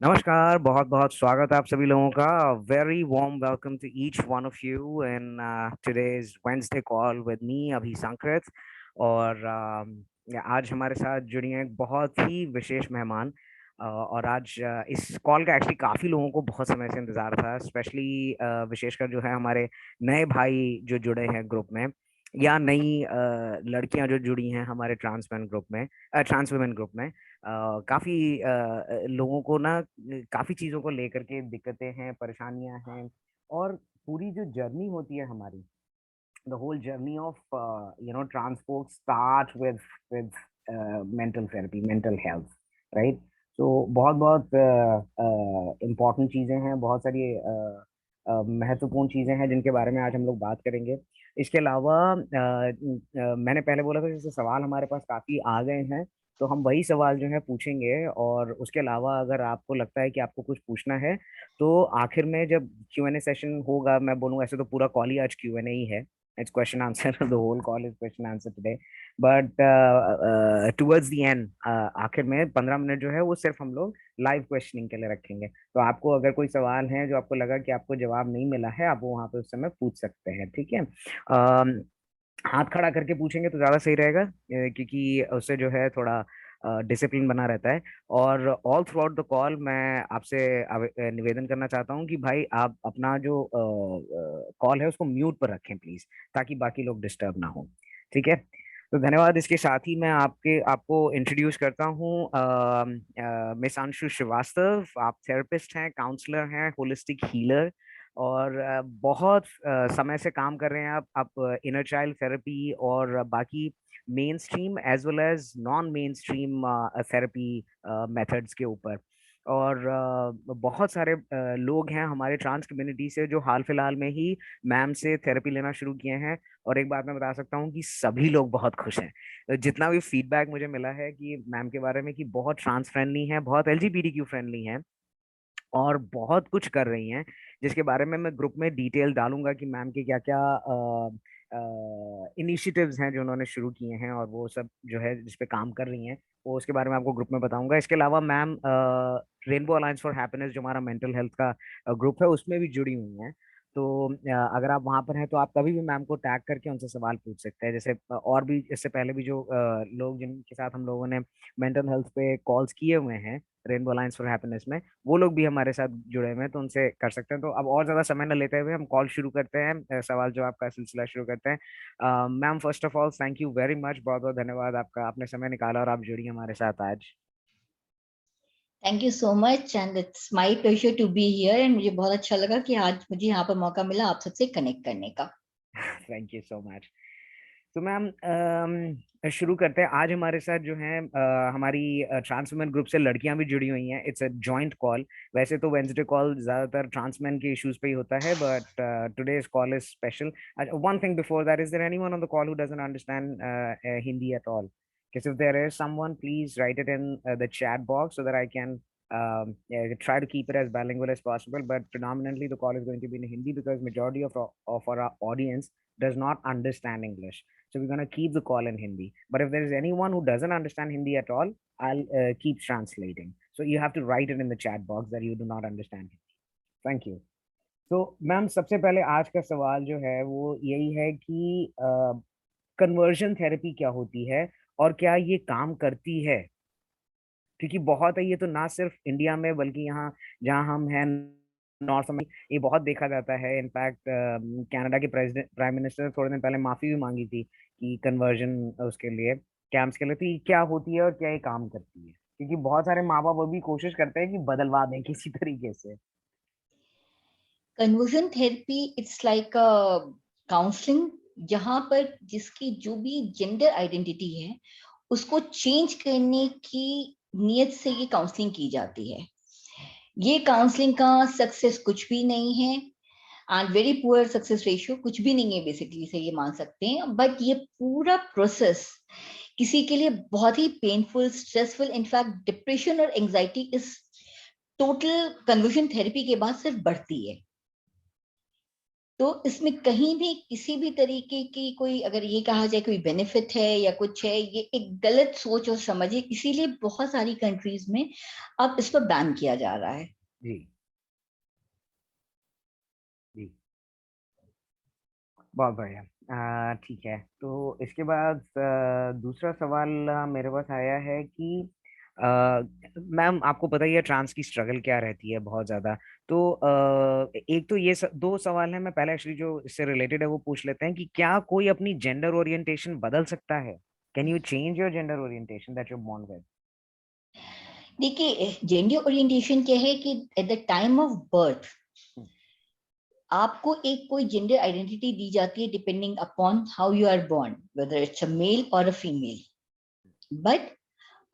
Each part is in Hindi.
नमस्कार, बहुत बहुत स्वागत है आप सभी लोगों का। Very warm welcome to each one of you in today's Wednesday call with me अभी संकृत। और आज हमारे साथ जुड़ी हैं एक बहुत ही विशेष मेहमान। और आज इस कॉल का एक्चुअली काफ़ी लोगों को बहुत समय से इंतज़ार था, स्पेशली विशेषकर जो है हमारे नए भाई जो जुड़े हैं ग्रुप में, या नई लड़कियां जो जुड़ी हैं हमारे ट्रांस वुमेन ग्रुप में। काफी लोगों को ना काफी चीजों को लेकर के दिक्कतें हैं, परेशानियां हैं। और पूरी जो जर्नी होती है हमारी, the whole journey of transport start with mental therapy, mental health, right. तो बहुत बहुत इम्पोर्टेंट चीजें हैं, बहुत सारी महत्वपूर्ण चीजें हैं जिनके बारे में आज हम लोग बात करेंगे। इसके अलावा मैंने पहले बोला था जैसे सवाल हमारे पास काफी आ गए हैं, तो हम वही सवाल जो है पूछेंगे। और उसके अलावा अगर आपको लगता है कि आपको कुछ पूछना है, तो आखिर में जब Q&A सेशन होगा, मैं बोलूँगा ऐसे तो पूरा कॉल ही आज Q&A ही है। It's question answer, the whole call is question answer today. But towards the end, आखिर में 15 मिनट जो है वो सिर्फ हम लोग लाइव क्वेश्चनिंग के लिए रखेंगे। तो आपको अगर कोई सवाल है जो आपको लगा कि आपको जवाब नहीं मिला है, आप वो वहाँ पे उस समय पूछ सकते हैं, ठीक है। हाथ खड़ा करके पूछेंगे तो ज्यादा सही रहेगा, क्योंकि उससे जो है थोड़ा डिसिप्लिन बना रहता है। और all through out the call मैं आपसे निवेदन करना चाहता हूँ कि भाई आप अपना जो कॉल है उसको म्यूट पर रखें प्लीज, ताकि बाकी लोग डिस्टर्ब ना हो, ठीक है। तो धन्यवाद। इसके साथ ही मैं आपको इंट्रोड्यूस करता हूँ मिस अंशु श्रीवास्तव। आप थेरेपिस्ट हैं, काउंसलर हैं, होलिस्टिक हीलर, और बहुत समय से काम कर रहे हैं आप इनर चाइल्ड थेरेपी और बाकी mainstream as well as non mainstream therapy methods के ऊपर। और बहुत सारे लोग हैं हमारे ट्रांस कम्युनिटी से जो हाल फिलहाल में ही मैम से थेरेपी लेना शुरू किए हैं। और एक बात मैं बता सकता हूँ कि सभी लोग बहुत खुश हैं। जितना भी फीडबैक मुझे मिला है कि मैम के बारे में, कि बहुत ट्रांस फ्रेंडली हैं, बहुत LGBTQ फ्रेंडली हैं, और बहुत कुछ कर रही हैं, जिसके बारे में मैं ग्रुप में डिटेल डालूंगा कि मैम के क्या क्या इनिशिएटिव्स हैं जो उन्होंने शुरू किए हैं, और वो सब जो है जिस पे काम कर रही हैं, वो उसके बारे में आपको ग्रुप में बताऊंगा। इसके अलावा ma'am rainbow alliance for happiness, जो हमारा मेंटल हेल्थ का ग्रुप है, उसमें भी जुड़ी हुई हैं। तो अगर आप वहां पर हैं तो आप कभी भी मैम को टैग करके उनसे सवाल पूछ सकते हैं। जैसे और भी इससे पहले भी जो लोग जिनके साथ हम लोगों ने मेंटल हेल्थ पे कॉल्स किए हुए हैं रेनबो अलायंस फॉर हैप्पीनेस में, वो लोग भी हमारे साथ जुड़े हुए हैं, तो उनसे कर सकते हैं। तो अब और ज्यादा समय न लेते हुए हम कॉल शुरू करते हैं, सवाल जवाब का सिलसिला शुरू करते हैं। Ma'am, first of all thank you very much, बहुत बहुत धन्यवाद आपका, आपने समय निकाला और आप जुड़ी हमारे साथ आज। Thank you so much and it's my pleasure to be here and मुझे बहुत अच्छा लगा कि आज मुझे यहाँ पर मौका मिला आप सबसे कनेक्ट करने का। Thank you so much. तो मैम शुरू करते हैं। आज हमारे साथ जो है हमारी ट्रांसमेन ग्रुप से लड़कियां भी जुड़ी हुई हैं। It's a joint call. वैसे तो वेंसडे कॉल ज्यादातर ट्रांसमेन के इश्यूज पे ही होता है, but today's call is special. One thing before that, is there anyone on the call who doesn't understand Hindi at all? Because if there is someone, please write it in the chat box so that I can yeah, try to keep it as bilingual as possible. But predominantly, the call is going to be in Hindi because majority of our audience does not understand English. So we're going to keep the call in Hindi. But if there is anyone who doesn't understand Hindi at all, I'll keep translating. So you have to write it in the chat box that you do not understand Hindi. Thank you. तो मैम, सबसे पहले आज का सवाल जो है वो यही है कि कन्वर्जन थेरेपी क्या होती है और क्या ये काम करती है? क्योंकि बहुत है ये, तो ना सिर्फ इंडिया में बल्कि यहाँ जहाँ हम हैं, नॉर्थ में, ये बहुत देखा जाता है। इनफैक्ट कनाडा के प्रेसिडेंट प्राइम मिनिस्टर ने थोड़े दिन पहले माफी भी मांगी थी कि कन्वर्जन उसके लिए, कैंप्स के लिए। तो ये क्या होती है और क्या ये काम करती है? क्योंकि बहुत सारे माँ बाप वो भी कोशिश करते हैं कि बदलवा दें किसी तरीके से। Conversion therapy it's like a counselling जहां पर जिसकी जो भी जेंडर आइडेंटिटी है उसको चेंज करने की नीयत से ये काउंसलिंग की जाती है। ये काउंसलिंग का सक्सेस कुछ भी नहीं है and very poor success ratio, कुछ भी नहीं है बेसिकली से ये मान सकते हैं। बट ये पूरा प्रोसेस किसी के लिए बहुत ही पेनफुल, स्ट्रेसफुल, इनफैक्ट डिप्रेशन और एंजाइटी इस टोटल कन्वर्जन थेरेपी के बाद सिर्फ बढ़ती है। तो इसमें कहीं भी किसी भी तरीके की कोई, अगर ये कहा जाए कोई बेनिफिट है या कुछ है, ये एक गलत सोच और समझ है। इसीलिए बहुत सारी कंट्रीज में अब इस पर बैन किया जा रहा है। जी जी, बहुत बढ़िया। ठीक है, तो इसके बाद दूसरा सवाल मेरे पास आया है कि मैम आपको पता ही है ट्रांस की स्ट्रगल क्या रहती है, बहुत ज्यादा। तो एक तो ये दो सवाल है, मैं पहले एक्चुअली जो इससे रिलेटेड है वो पूछ लेते हैं कि क्या कोई अपनी जेंडर ओरिएंटेशन बदल सकता है? Can you change your gender orientation that you born with? देखिए, जेंडर ओरिएंटेशन क्या है कि at the time of birth आपको एक कोई जेंडर आइडेंटिटी दी जाती है depending upon how you are born, whether it's a male or a female. But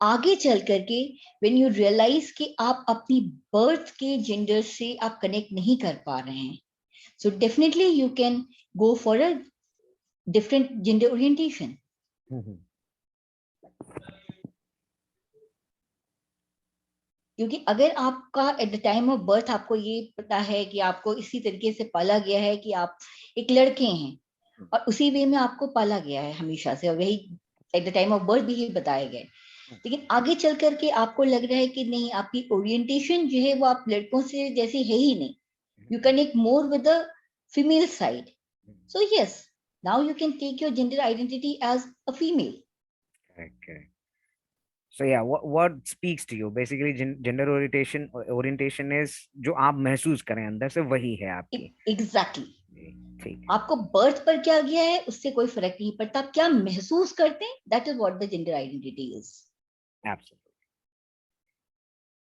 आगे चल करके व्हेन यू रियलाइज कि आप अपनी बर्थ के जेंडर से आप कनेक्ट नहीं कर पा रहे हैं, so definitely you can go for a different gender orientation. क्योंकि अगर आपका eight the time of birth आपको ये पता है कि आपको इसी तरीके से पाला गया है कि आप एक लड़के हैं और उसी वे में आपको पाला गया है हमेशा से, और वही eight the time of birth भी ये बताया गया है, लेकिन आगे चल करके आपको लग रहा है कि नहीं, आपकी ओरिएंटेशन जो है वो आप लड़कों से जैसी है ही नहीं, you connect more with the female side, so yes, now you can take your gender identity as a female. Correct. So yeah, what speaks to you? Basically, gender orientation is जो आप महसूस करें अंदर से, वही है आपकी। एग्जैक्टली। जी, ठीक आपको बर्थ पर क्या गया है उससे कोई फर्क नहीं पड़ता, आप क्या महसूस करते हैं, that is what the gender identity is. है, एब्सोल्युटली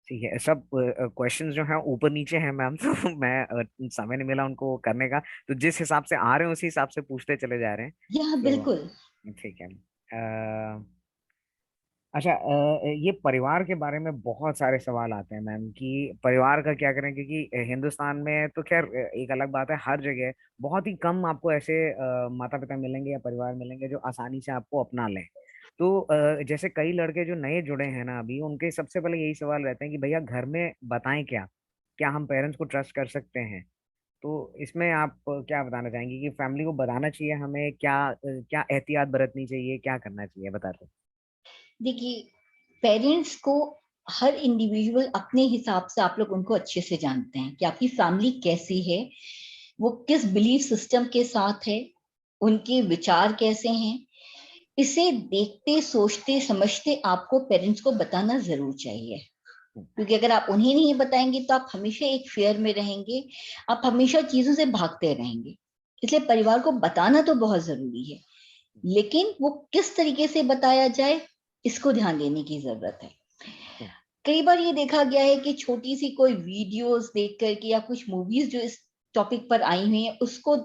ठीक है। सब क्वेश्चंस जो हैं ऊपर नीचे हैं मैम, तो मैं समय नहीं मिला उनको करने का, तो जिस हिसाब से आ रहे हैं उसी हिसाब से पूछते चले जा रहे हैं। या तो बिल्कुल। ठीक है। अच्छा, ये परिवार के बारे में बहुत सारे सवाल आते हैं मैम कि परिवार का क्या करें, क्योंकि हिंदुस्तान में तो खैर एक अलग बात है, हर जगह बहुत ही कम आपको ऐसे माता पिता मिलेंगे या परिवार मिलेंगे जो आसानी से आपको अपना लें। तो जैसे कई लड़के जो नए जुड़े हैं ना अभी, उनके सबसे पहले यही सवाल रहते हैं कि भैया घर में बताएं क्या, क्या हम पेरेंट्स को ट्रस्ट कर सकते हैं? तो इसमें आप क्या बताना चाहेंगे कि फैमिली को बताना चाहिए हमें, क्या क्या एहतियात बरतनी चाहिए, क्या करना चाहिए, बताते? देखिए, पेरेंट्स को हर इंडिविजुअल अपने हिसाब से, आप लोग उनको अच्छे से जानते हैं कि आपकी फैमिली कैसी है, वो किस बिलीफ सिस्टम के साथ है, उनके विचार कैसे हैं, इसे देखते सोचते समझते आपको पेरेंट्स को बताना जरूर चाहिए। क्योंकि अगर आप उन्हें नहीं बताएंगे तो आप हमेशा एक फेयर में रहेंगे, आप हमेशा चीजों से भागते रहेंगे। इसलिए परिवार को बताना तो बहुत जरूरी है, लेकिन वो किस तरीके से बताया जाए, इसको ध्यान देने की जरूरत है। कई बार ये देखा गया है कि छोटी सी कोई वीडियोस देख करके या कुछ मूवीज जो इस टॉपिक पर आई हुई हैं, उसको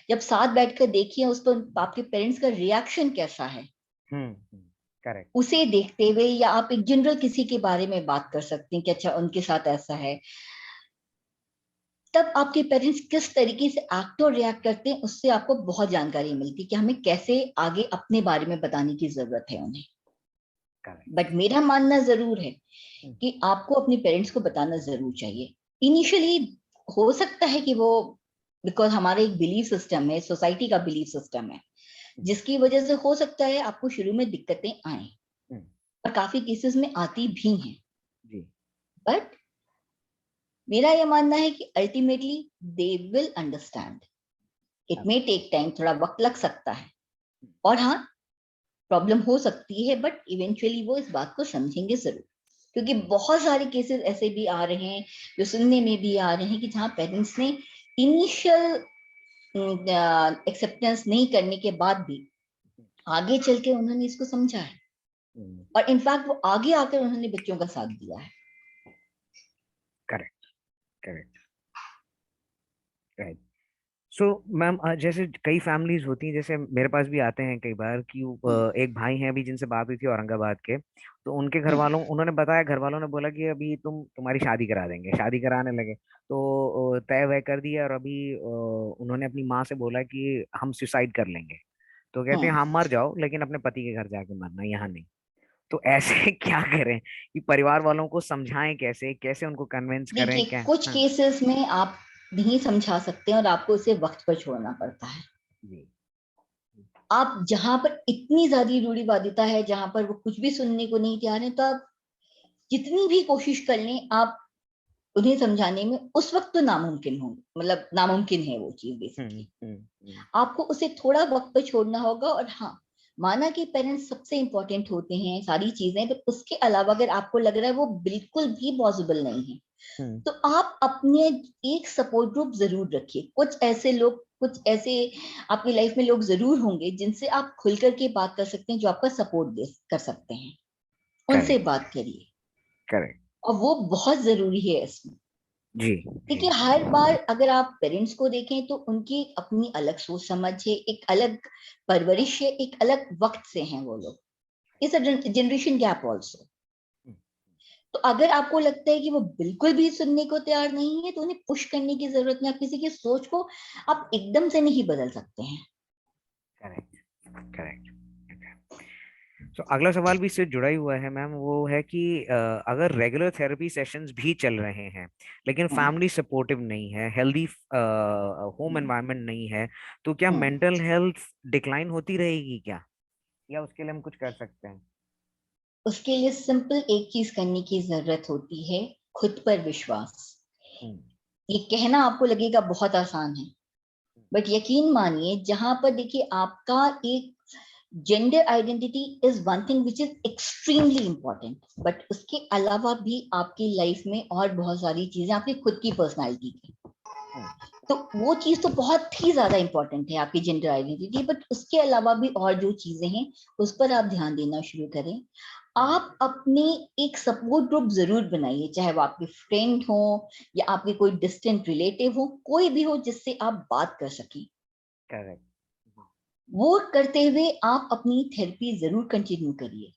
जब साथ बैठकर देखिए, उस पर आपके पेरेंट्स का रिएक्शन कैसा है, करेक्ट। उसे देखते हुए या आप एक जनरल किसी के बारे में बात कर सकते हैं कि अच्छा उनके साथ ऐसा है, तब आपके पेरेंट्स किस तरीके से एक्ट और रिएक्ट करते हैं, उससे आपको बहुत जानकारी मिलती है कि हमें कैसे आगे अपने बारे में बताने की जरूरत है उन्हें। करेक्ट। बट मेरा मानना जरूर है कि आपको अपने पेरेंट्स को बताना जरूर चाहिए। इनिशियली हो सकता है कि वो, बिकॉज हमारा एक बिलीफ सिस्टम है, सोसाइटी का बिलीफ सिस्टम है, जिसकी वजह से हो सकता है आपको शुरू में दिक्कतें आए, और काफी केसेस में आती भी हैं। जी। बट मेरा यह मानना है कि ultimately they will understand. It may take time, थोड़ा वक्त लग सकता है, और हाँ, प्रॉब्लम हो सकती है, बट इवेंचुअली वो इस बात को समझेंगे जरूर। क्योंकि बहुत सारे केसेस ऐसे भी आ रहे हैं, जो सुनने में भी आ रहे हैं, कि जहाँ पेरेंट्स ने इनिशियल एक्सेप्टेंस नहीं करने के बाद भी आगे चल के उन्होंने इसको समझा है, और इनफैक्ट वो आगे आकर उन्होंने बच्चों का साथ दिया है। Correct. Correct. Right. So ma'am, जैसे कई फैमिलीज होती हैं, जैसे मेरे पास भी आते हैं कई बार कि एक भाई हैं अभी जिनसे बात हुई थी औरंगाबाद के, तो उनके घर वालों, उन्होंने बताया, घर वालों ने बोला कि अभी तुम्हारी शादी करा देंगे, शादी कराने लगे। तो तय वह कर दिया, और अभी उन्होंने अपनी माँ से बोला कि हम सुसाइड कर लेंगे। तो कहते हैं हाँ मर जाओ, लेकिन अपने पति के घर जाके मरना, यहाँ नहीं। तो ऐसे क्या करें कि परिवार वालों को समझाएं कैसे, कैसे उनको कन्विंस करें, देखिए, क्या? कुछ हाँ। केसेस में आप नहीं समझा सकते हैं और आपको उसे वक्त पर छोड़ना पड़ता है। जी। आप जहां पर इतनी ज्यादा रूढ़िवादिता है, जहां पर वो कुछ भी सुनने को नहीं तैयार है, तो आप जितनी भी कोशिश कर लें, आप उन्हें समझाने में उस वक्त तो नामुमकिन हो, मतलब नामुमकिन है वो चीज बेसिकली। आपको उसे थोड़ा वक्त पर छोड़ना होगा। और हाँ, माना कि पेरेंट्स सबसे इंपॉर्टेंट होते हैं सारी चीजें, तो उसके अलावा अगर आपको लग रहा है वो बिल्कुल भी पॉसिबल नहीं है, तो आप अपने एक सपोर्ट ग्रुप जरूर रखिए। कुछ ऐसे लोग, कुछ ऐसे आपकी लाइफ में लोग जरूर होंगे जिनसे आप खुल करके बात कर सकते हैं, जो आपका सपोर्ट दे कर सकते हैं। उनसे करेक्ट। बात करिए, करेक्ट। और वो बहुत जरूरी है इसमें। जी। देखिए, जी। हर बार अगर आप पेरेंट्स को देखें तो उनकी अपनी अलग सोच समझ है, एक अलग परवरिश है, एक अलग वक्त से हैं वो लोग। इस जनरेशन गैप ऑल्सो। तो अगर आपको लगता है कि वो बिल्कुल भी सुनने को तैयार नहीं है, तो उन्हें पुश करने की जरूरत नहीं। आप किसी की सोच को आप एकदम से नहीं बदल सकते हैं। करेक्ट। करेक्ट। तो अगला सवाल भी इससे जुड़ा ही हुआ है मैम, वो है कि अगर रेगुलर थेरेपी सेशंस भी चल रहे हैं लेकिन हम्म, फैमिली सपोर्टिव नहीं है, हेल्दी होम हम्म, एनवायरनमेंट नहीं है, तो क्या हम्म। मेंटल हेल्थ डिक्लाइन होती रहेगी क्या, या उसके लिए हम कुछ कर सकते हैं? उसके लिए सिंपल एक चीज करने की जरूरत होती है, खुद पर विश्वास। हम्म। ये कहना आपको लगेगा बहुत आसान है, बट यकीन मानिए, जहां पर देखिए आपका एक gender identity is one thing which is extremely important, but उसके अलावा भी आपकी लाइफ में और बहुत सारी चीजें, आपकी खुद की पर्सनालिटी की, हम्म। तो वो चीज तो बहुत ही ज्यादा इंपॉर्टेंट है, आपकी जेंडर आइडेंटिटी। बट उसके अलावा भी और जो चीजें हैं, उस पर आप ध्यान देना शुरू करें। हम्म। आप अपने एक सपोर्ट ग्रुप जरूर बनाइए, चाहे वो आपके फ्रेंड हो या आपके कोई डिस्टेंट रिलेटिव हो, कोई भी हो जिससे आप बात कर सकें। करेक्ट। वो करते हुए आप अपनी थेरेपी जरूर कंटिन्यू करिए।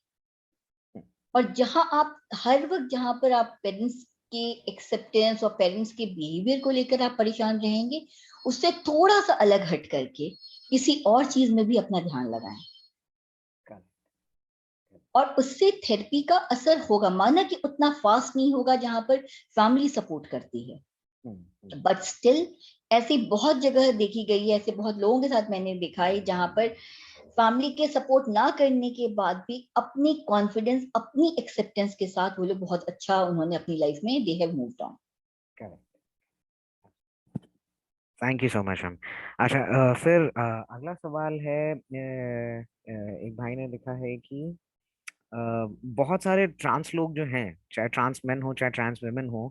और जहां आप हर वक्त, जहां पर आप पेरेंट्स के एक्सेप्टेंस और पेरेंट्स के बिहेवियर को लेकर आप परेशान रहेंगे, उससे थोड़ा सा अलग हट करके किसी और चीज में भी अपना ध्यान लगाएं। और उससे थेरेपी का असर होगा, माना कि उतना फास्ट नहीं होगा जहां पर फैमिली सपोर्ट करती है, बट स्टिल ऐसी बहुत जगह देखी गई है, ऐसे बहुत लोगों के साथ मैंने देखा है जहां पर फैमिली के सपोर्ट ना करने के बाद भी अपनी कॉन्फिडेंस, अपनी एक्सेप्टेंस के साथ वो लोग बहुत अच्छा, उन्होंने अपनी लाइफ में they have moved on. Correct. Thank you so much ma'am. अच्छा, फिर अगला सवाल है, एक भाई ने लिखा है कि अ, बहुत सारे ट्रांस लोग जो हैं, चाहे ट्रांस मेन हो चाहे ट्रांस वेमेन हो,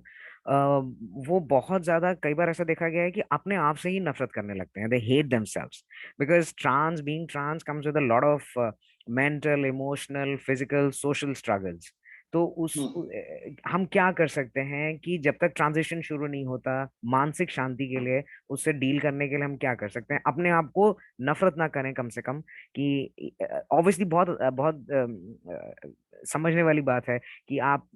वो बहुत ज्यादा, कई बार ऐसा देखा गया है कि अपने आप से ही नफरत करने लगते हैं, they hate themselves because trans, being trans comes with a lot of mental, emotional, physical, social struggles. तो हम क्या कर सकते हैं कि जब तक ट्रांजिशन शुरू नहीं होता, मानसिक शांति के लिए, उससे डील करने के लिए हम क्या कर सकते हैं, अपने आप को नफरत ना करें कम से कम, कि ऑब्वियसली बहुत बहुत समझने वाली बात है कि आप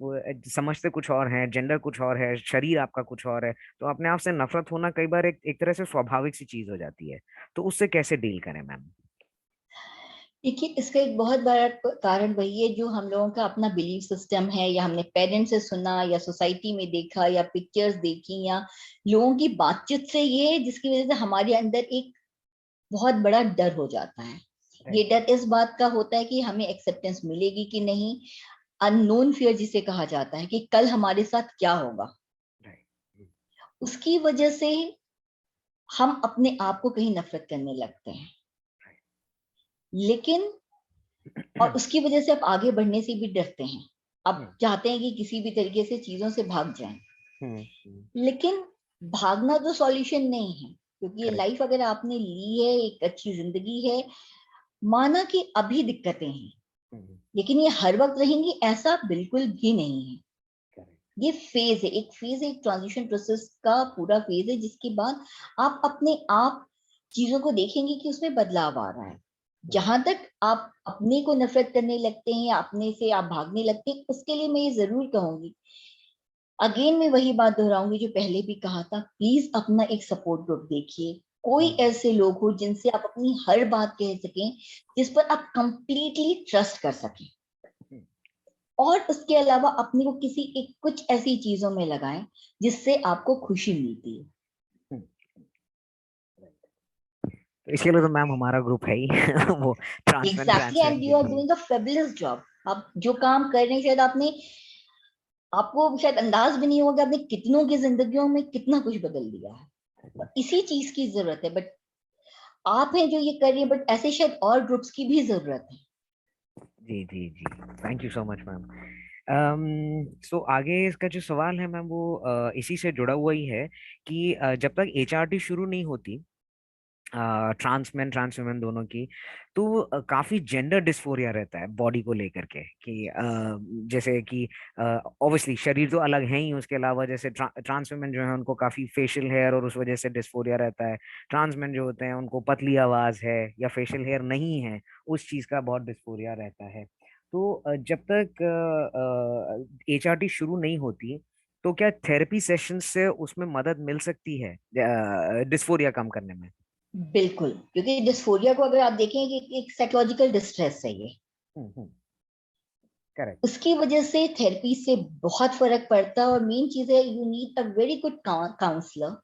समझते कुछ और हैं, जेंडर कुछ और है, शरीर आपका कुछ और है, तो अपने आप से नफरत होना कई बार एक तरह से स्वाभाविक सी चीज हो जाती है। तो उससे कैसे डील करें मैम? देखिए, इसका एक बहुत बड़ा कारण वही है जो हम लोगों का अपना बिलीफ सिस्टम है, या हमने पेरेंट्स से सुना, या सोसाइटी में देखा, या पिक्चर्स देखी, या लोगों की बातचीत से, ये जिसकी वजह से हमारे अंदर एक बहुत बड़ा डर हो जाता है। ये राइट। डर इस बात का होता है कि हमें एक्सेप्टेंस मिलेगी कि नहीं, अननोन फियर जिसे कहा जाता है, कि कल हमारे साथ क्या होगा। राइट। उसकी वजह से हम अपने आप को कहीं नफरत करने लगते हैं। लेकिन, और उसकी वजह से आप आगे बढ़ने से भी डरते हैं। आप चाहते हैं कि किसी भी तरीके से चीजों से भाग जाएं। लेकिन भागना तो सॉल्यूशन नहीं है, क्योंकि ये करेक्ट। लाइफ अगर आपने ली है, एक अच्छी जिंदगी है, माना कि अभी दिक्कतें हैं, लेकिन ये हर वक्त रहेंगी ऐसा बिल्कुल भी नहीं है। ये फेज है, एक फेज है, एक ट्रांजिशन प्रोसेस का पूरा फेज है, जिसके बाद आप अपने आप चीजों को देखेंगे कि उसमें बदलाव आ रहा है। जहां तक आप अपने को नफरत करने लगते हैं या अपने से आप भागने लगते हैं, उसके लिए मैं ये जरूर कहूंगी, अगेन मैं वही बात दोहराऊंगी जो पहले भी कहा था, प्लीज अपना एक सपोर्ट ग्रुप देखिए। कोई ऐसे लोग हो जिनसे आप अपनी हर बात कह सकें, जिस पर आप कंप्लीटली ट्रस्ट कर सकें। और उसके अलावा अपने को किसी एक कुछ ऐसी चीजों में लगाएं जिससे आपको खुशी मिलती है। इसके लिए तो मैम हमारा ग्रुप है ही वो ट्रांसमेन एग्जैक्टली, ट्रांसमेन एंड के यू आर लिए। Doing a fabulous job. आप जो काम कर रहे हैं, शायद आपने, आपको शायद अंदाज भी नहीं होगा आपने कितनों की जिंदगियों में कितना कुछ बदल दिया है। और इसी चीज की जरूरत है, बट आप हैं जो ये कर रही है, बट ऐसे शायद और ग्रुप्स की भी जरूरत है। जी जी जी, thank you so much ma'am. So आगे इसका जो सवाल है मैम वो इसी से जुड़ा हुआ ही है कि जब तक एचआरटी शुरू नहीं होती ट्रांसमैन ट्रांस वुमेन दोनों की, तो काफी जेंडर डिस्फोरिया रहता है बॉडी को लेकर के कि जैसे कि ऑब्वियसली शरीर तो अलग है ही, उसके अलावा जैसे ट्रांस वुमेन जो है उनको काफी फेशियल हेयर और उस वजह से डिस्फोरिया रहता है। ट्रांस मैन जो होते हैं उनको पतली आवाज है या फेशियल हेयर नहीं है, उस चीज का बहुत डिस्फोरिया रहता है। तो जब तक एचआरटी शुरू नहीं होती, तो क्या थेरेपी सेशन से उसमें मदद मिल सकती है डिस्फोरिया कम करने में? बिल्कुल, क्योंकि डिस्फोरिया को अगर आप देखें कि एक साइकोलॉजिकल डिस्ट्रेस है ये, करेक्ट। उसकी वजह से थेरेपी से बहुत फर्क पड़ता है। और मेन चीज है, you need a very good counsellor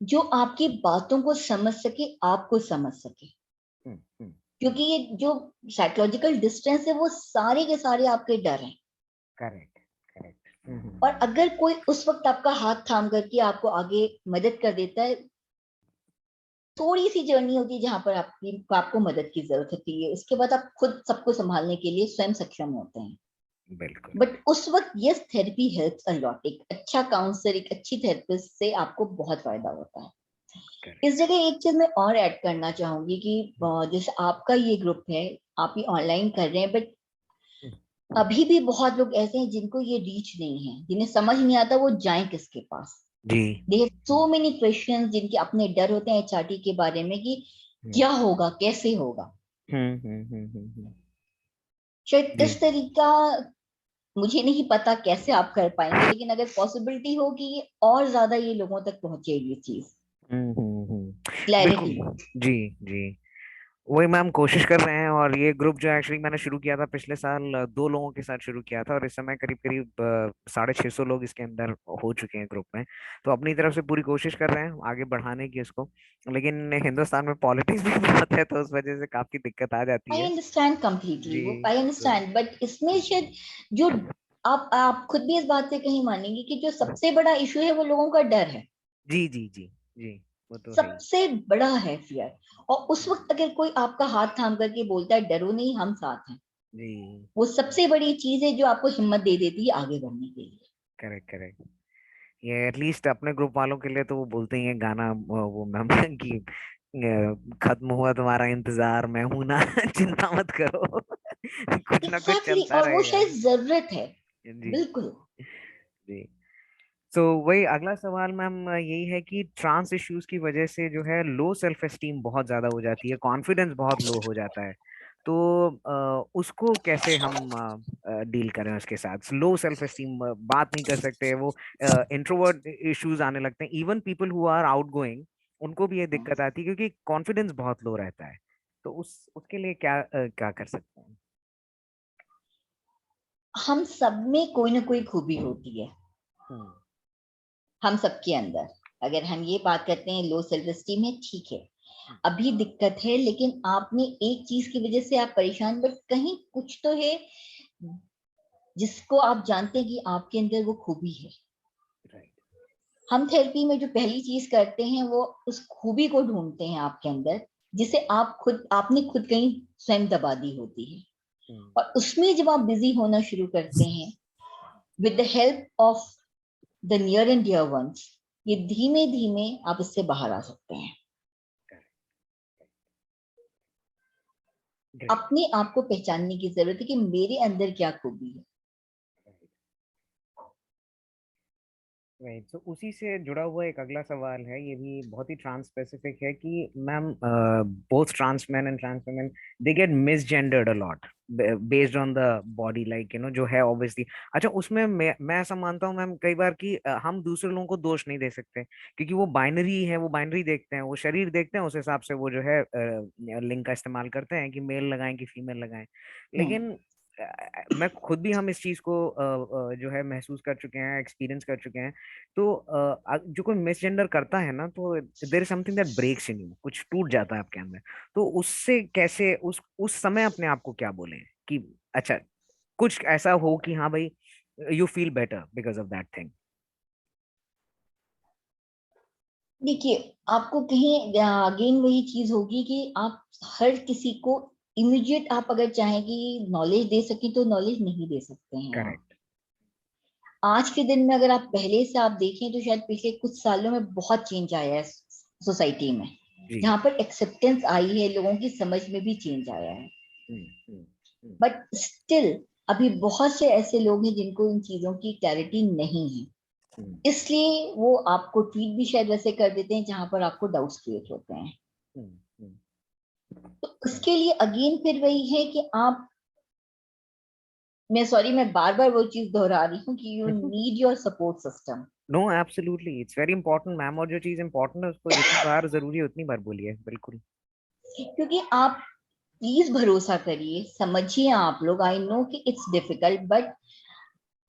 जो आपकी बातों को समझ सके, आपको समझ सके। क्योंकि ये जो साइकोलॉजिकल डिस्टेंस है, वो सारे के सारे आपके डर हैं। Correct correct. और अगर कोई उस वक्त आपका हाथ थाम करके आपको आगे मदद कर देता है, थोड़ी सी जर्नी होती है जहां पर आपको मदद की जरूरत होती है, उसके बाद आप खुद सबको संभालने के लिए स्वयं सक्षम होते हैं। बिल्कुल। बट उस वक्त yes, therapy helps a lot. एक अच्छा काउंसलर, एक अच्छी थेरेपिस्ट से आपको बहुत फायदा होता है। इस करेक्ट। जगह एक चीज मैं और ऐड करना चाहूंगी कि जैसे आपका ये ग्रुप है, आप ये ऑनलाइन कर रहे हैं, बट अभी भी बहुत लोग ऐसे हैं जिनको ये रीच नहीं है, जिन्हें समझ नहीं आता वो जाएं किसके पास। जी। They have so many questions, जिनके अपने डर होते हैं एचआरटी के बारे में कि हम्म क्या होगा, कैसे होगा। हम्म। शायद जी। इस तरीका, मुझे नहीं पता कैसे आप कर पाएंगे, लेकिन अगर पॉसिबिलिटी हो कि ये और ज्यादा ये लोगों तक पहुंचे ये चीज, बिल्कुल। क्लैरिटी। जी जी, वही मैम कोशिश कर रहे हैं। और ये ग्रुप जो एक्चुअली मैंने शुरू किया था पिछले साल, 2 लोगों के साथ शुरू किया था, और इस समय करीब करीब 650 लोग इसके अंदर हो चुके हैं ग्रुप में। तो अपनी तरफ से पूरी कोशिश कर रहे हैं आगे बढ़ाने की इसको, लेकिन हिंदुस्तान में पॉलिटिक्स भी बहुत है, तो उस वजह से काफी दिक्कत आ जाती आई है। अंडरस्टैंड कंप्लीटली, जी। वो आई तो अंडरस्टैंड, बट इसमें शायद जो आप खुद भी इस बात से कहीं मानेंगे कि जो सबसे बड़ा इशू है वो लोगों का डर है। जी जी जी जी, वो तो है ही। सबसे बड़ा है फियर। और उस वक्त अगर कोई आपका हाथ थाम करके बोलता है डरो नहीं, हम साथ हैं, जी। वो सबसे बड़ी चीज है जो आपको हिम्मत दे देती है आगे बढ़ने के लिए। Correct correct. ये एटलीस्ट अपने ग्रुप वालों के लिए तो वो बोलते ही हैं गाना, वो मैम कि खत्म हुआ तुम्हारा इंतजार, मैं हूं ना चिंता मत करो कुछ ना कुछ एग्जैक्टली, चलता और वो रहेगा। शायद जरूरत है। जी बिल्कुल। जी। तो वही अगला सवाल मैम यही है कि ट्रांस इश्यूज की वजह से जो है लो सेल्फ एस्टीम बहुत ज्यादा हो जाती है, कॉन्फिडेंस बहुत लो हो जाता है। तो उसको कैसे हम डील करें उसके साथ? लो सेल्फ एस्टीम, बात नहीं कर सकते वो, इंट्रोवर्ट इश्यूज आने लगते हैं, even people who are out going उनको भी ये दिक्कत आती है क्योंकि कॉन्फिडेंस बहुत लो रहता है। तो उसके लिए क्या कर सकते हैं? हम सब में कोई ना कोई खूबी होती है, हम्म हम सबके अंदर। अगर हम ये बात करते हैं लो सेल्फ एस्टीम है, ठीक है, अभी दिक्कत है, लेकिन आपने एक चीज की वजह से आप परेशान, बट कहीं कुछ तो है जिसको आप जानते हैं कि आपके अंदर वो खूबी है। राइट। हम थेरेपी में जो पहली चीज करते हैं वो उस खूबी को ढूंढते हैं आपके अंदर, जिसे आपने खुद कहीं स्वयं दबा दी होती है। और उसमें जब आप बिजी होना शुरू करते हैं with the help of the near and dear ones, ये धीमे धीमे आप इससे बाहर आ सकते हैं। ग्रेट। अपने आप को पहचानने की जरूरत है कि मेरे अंदर क्या खूबी है। राइट। तो उसी से जुड़ा हुआ एक अगला सवाल है, ये भी बहुत ही ट्रांस स्पेसिफिक है कि ma'am both trans man and trans women they get misgendered a lot based on the body, like जो है ऑब्वियसली। अच्छा, उसमें मैं ऐसा मानता हूँ मैम कई बार कि हम दूसरे लोगों को दोष नहीं दे सकते, क्योंकि वो बाइनरी है, वो बाइनरी देखते हैं, वो शरीर देखते हैं, उस हिसाब से वो जो है लिंग का इस्तेमाल करते हैं कि मेल लगाएं कि फीमेल लगाएं। हम्म। लेकिन मैं खुद भी, हम इस चीज को जो है महसूस कर चुके हैं, एक्सपीरियंस कर चुके हैं। तो जो कोई मिसजेंडर करता है ना, तो there is something that breaks in you, कुछ टूट जाता है आपके अंदर। तो उससे कैसे, उस समय अपने आप को क्या बोले कि अच्छा, कुछ ऐसा हो कि हाँ भाई, you feel better because of that thing. देखिए, आपको कहीं अगेन वही चीज होगी कि आप हर किसी को इमीडिएट, आप अगर चाहें कि नॉलेज दे सकें तो नॉलेज नहीं दे सकते हैं आप। करेक्ट। आज के दिन में अगर आप पहले से आप देखें तो शायद पिछले कुछ सालों में बहुत चेंज आया है सोसाइटी में। जी। जहाँ पर एक्सेप्टेंस आई है, लोगों की समझ में भी चेंज आया है। हम्म। हम्म। हम्म। बट स्टिल अभी बहुत से ऐसे लोग हैं जिनको इन चीजों की क्लैरिटी नहीं है, हम्म। इसलिए वो आपको ट्वीट भी शायद वैसे कर देते हैं जहां पर आपको डाउट्स क्रिएट होते हैं। हम्म। तो उसके लिए अगेन फिर वही है कि आप, मैं सॉरी मैं बार बार वो चीज दोहरा रही हूँ कि you hmm. Need your support system. No, absolutely, it's very important ma'am. और जो चीज इंपॉर्टेंट है उसको जितनी बार जरूरी है उतनी बार बोलिए, बिल्कुल। क्योंकि आप प्लीज भरोसा करिए, समझिए आप लोग, आई नो कि इट्स डिफिकल्ट, बट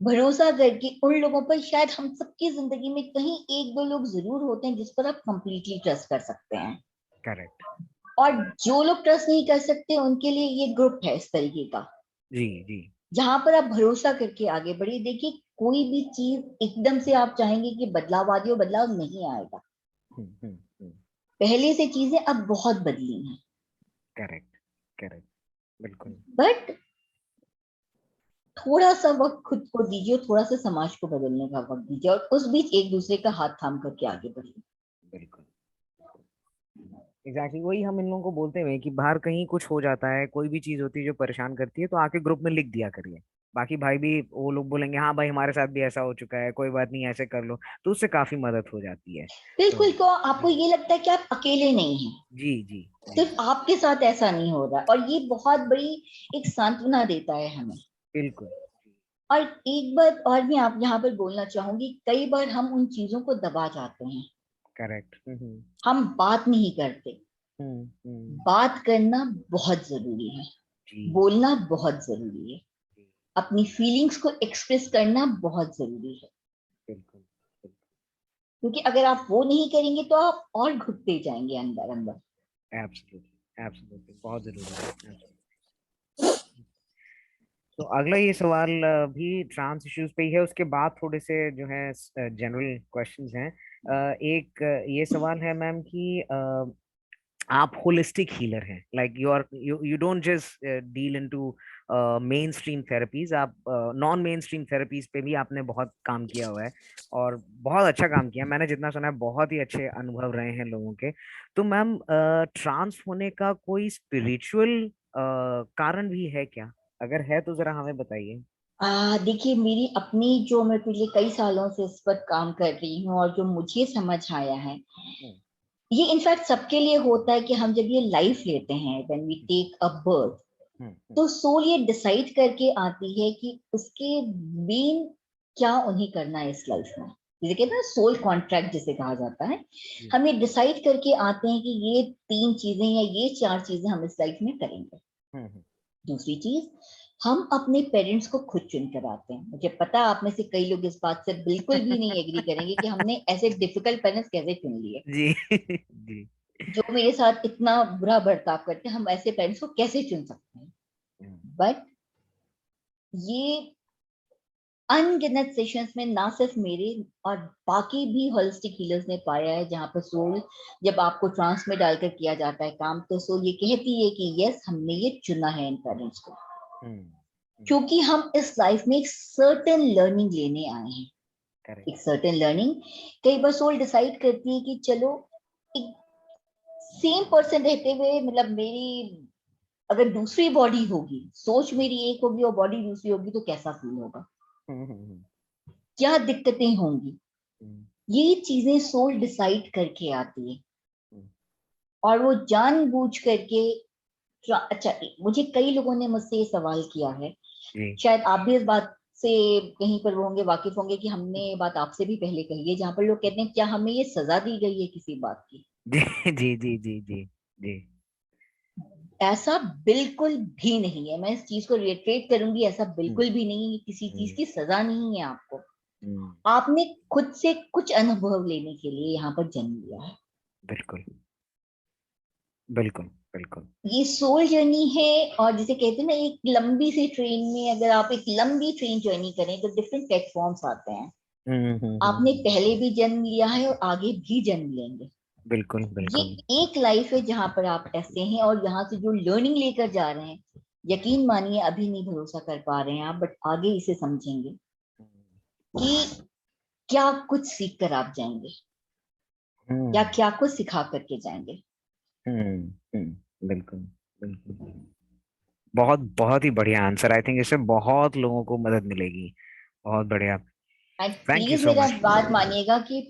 भरोसा करके उन लोगों पर, शायद हम सबकी जिंदगी में कहीं एक दो लोग जरूर होते हैं जिस पर आप कंप्लीटली ट्रस्ट कर सकते हैं। करेक्ट। और जो लोग ट्रस्ट नहीं कर सकते उनके लिए ये ग्रुप है इस तरीके का, जी जी। जहां पर आप भरोसा करके आगे बढ़िए। देखिए, कोई भी चीज एकदम से आप चाहेंगे कि बदलाव आ जाए, वो बदलाव नहीं आएगा। हम्म। हम्म। हम्म। पहले से चीजें अब बहुत बदली हैं। करेक्ट। करेक्ट। बिल्कुल। बट थोड़ा सा वक्त खुद को दीजिए, थोड़ा सा समाज को बदलने का वक्त दीजिए, और उस बीच एक दूसरे का हाथ थाम करके आगे बढ़िए। बिल्कुल। एग्जैक्टली, वही हम इन लोगों को बोलते हुए कि बाहर कहीं कुछ हो जाता है, कोई भी चीज होती है जो परेशान करती है, तो आके ग्रुप में लिख दिया करिए। बाकी भाई भी वो लोग बोलेंगे हाँ भाई हमारे साथ भी ऐसा हो चुका है, कोई बात नहीं, ऐसे कर लो, तो उससे काफी मदद हो जाती है। तो बिल्कुल, को आपको ये लगता है कि आप अकेले नहीं हैं, जी जी जी। सिर्फ आपके साथ ऐसा नहीं हो रहा, और ये बहुत बड़ी एक सांत्वना देता है हमें। बिल्कुल। और एक बात और भी आप यहाँ पर बोलना चाहूंगी, कई बार हम उन चीजों को दबा जाते हैं, करेक्ट। हम बात नहीं करते। हम्म। बात करना बहुत जरूरी है, जी बोलना बहुत जरूरी है, जी। अपनी फीलिंग्स को एक्सप्रेस करना बहुत जरूरी है। बिल्कुल। क्योंकि अगर आप वो नहीं करेंगे तो आप और घुटते जाएंगे अंदर अंदर। एब्सोल्युटली एब्सोल्युटली, बहुत जरूरी है। Absolutely. तो अगला ये सवाल भी ट्रांस इश्यूज पे ही है, उसके बाद थोड़े से जो है जनरल क्वेश्चंस हैं। एक ये सवाल है मैम कि आप होलिस्टिक हीलर हैं, like you don't just deal into main stream therapies, आप नॉन मेन स्ट्रीम थेरेपीज पे भी आपने बहुत काम किया हुआ है, और बहुत अच्छा काम किया। मैंने जितना सुना है बहुत ही अच्छे अनुभव रहे हैं लोगों के। तो मैम, ट्रांस होने का कोई स्पिरिचुअल कारण भी है क्या? अगर है तो जरा हमें बताइए। देखिए, मेरी अपनी जो, मैं पिछले कई सालों से इस पर काम कर रही हूँ और जो मुझे समझ आया है, हम्म। ये इनफैक्ट सबके लिए होता है कि हम जब ये लाइफ लेते हैं, when we take a birth, hmm. तो सोल ये डिसाइड करके आती है कि उसके मेन क्या उन्हें करना है इस लाइफ में। जिसे कहते हैं सोल कॉन्ट्रैक्ट जिसे कहा जाता है। जी। हम ये डिसाइड करके आते हैं कि ये तीन चीजें या ये चार चीजें हम इस लाइफ में करेंगे। हम्म। दूसरी चीज, हम अपने पेरेंट्स को खुद चुन कर आते हैं। मुझे पता है आप में से कई लोग इस बात से बिल्कुल भी नहीं एग्री करेंगे कि हमने ऐसे डिफिकल्ट पेरेंट्स कैसे चुन लिए, जी जी। जो मेरे साथ इतना बुरा बर्ताव करते हैं, हम ऐसे पेरेंट्स को कैसे चुन सकते हैं। हम्म। बट ये अनगिनत सेशंस में ना सिर्फ मेरे और बाकी भी होलिस्टिक हीलर्स ने पाया है, जहां पर सोल जब आपको ट्रांस में डालकर किया जाता है काम, तो सोल ये कहती है कि यस, हमने ये चुना है इन पेरेंट्स को, हम्म। क्योंकि हम इस लाइफ में एक सर्टेन लर्निंग लेने आए हैं। करेक्ट। एक सर्टेन लर्निंग, कई बार सोल डिसाइड करती है कि चलो, एक सेम पर्सन रहते हुए, मतलब मेरी अगर दूसरी बॉडी होगी, सोच मेरी एक होगी और बॉडी दूसरी होगी, तो कैसा फील होगा, हम्म। क्या दिक्कतें होंगी, हम्म। ये चीजें सोल डिसाइड करके आती है। हम्म। और वो जानबूझ करके अच्छा, मुझे कई लोगों ने मुझसे ये सवाल किया है, जी शायद आप भी इस बात से कहीं पर वो होंगे, वाकिफ होंगे, कि हमने ये बात आपसे भी पहले कही है, जहां पर लोग कहते हैं क्या हमें ये सजा दी गई है किसी बात की। जी जी जी जी जी जी। ऐसा बिल्कुल भी नहीं है, मैं इस चीज को रिएट्रेट करूंगी, ऐसा बिल्कुल भी नहीं है, किसी चीज की सजा नहीं है आपको। आपने खुद से कुछ अनुभव लेने के लिए यहाँ पर जन्म लिया है। बिल्कुल बिल्कुल बिल्कुल। ये सोल जर्नी है। और जिसे कहते हैं ना, एक लंबी सी ट्रेन में अगर आप एक लंबी ट्रेन जर्नी करें तो डिफरेंट प्लेटफॉर्म्स आते हैं। आपने हम्म। पहले भी जन्म लिया है और आगे भी जन्म लेंगे। बिल्कुल ये बिल्कुल। एक लाइफ है जहां पर आप ऐसे हैं, और यहाँ से जो लर्निंग लेकर जा रहे हैं, यकीन मानिए अभी नहीं भरोसा कर पा रहे हैं आप, बट आगे इसे समझेंगे कि क्या कुछ सीख कर आप जाएंगे, या हम्म क्या कुछ सिखा करके जाएंगे। बिल्कुल बिल्कुल। बहुत बहुत ही बढ़िया आंसर, आई थिंक इससे बहुत लोगों को मदद मिलेगी। बहुत बढ़िया। And thank you please so मेरा मच। बात मानिएगा कि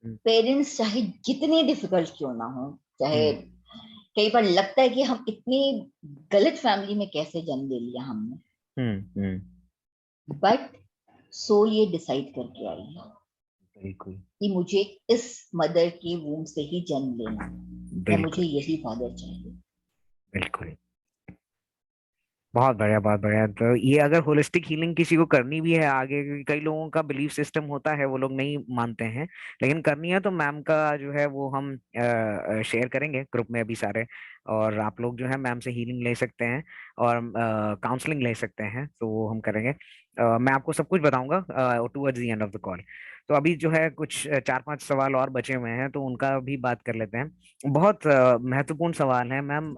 पेरेंट्स चाहे जितने डिफिकल्ट क्यों ना हो, चाहे हम्म कई बार लगता है कि हम इतनी गलत फैमिली में कैसे जन्म ले लिया हमने, हम्म। बट सोल ये डिसाइड करके आई है बिल्कुल कि मुझे इस मदर के वूम से ही जन्म लेना है, या मुझे बिल्कुल यही फादर चाहिए। बिल्कुल। बहुत बढ़िया बहुत बढ़िया। तो ये अगर होलिस्टिक हीलिंग किसी को करनी भी है आगे, क्योंकि कई लोगों का बिलीफ सिस्टम होता है, वो लोग नहीं मानते हैं, लेकिन करनी है तो मैम का जो है वो हम शेयर करेंगे ग्रुप में अभी सारे, और आप लोग जो है मैम से हीलिंग ले सकते हैं और काउंसलिंग ले सकते हैं, तो वो हम करेंगे। मैं आपको सब कुछ बताऊंगा towards the end of the call. तो अभी जो है कुछ 4-5 सवाल और बचे हुए हैं, तो उनका भी बात कर लेते हैं। बहुत महत्वपूर्ण सवाल है मैम।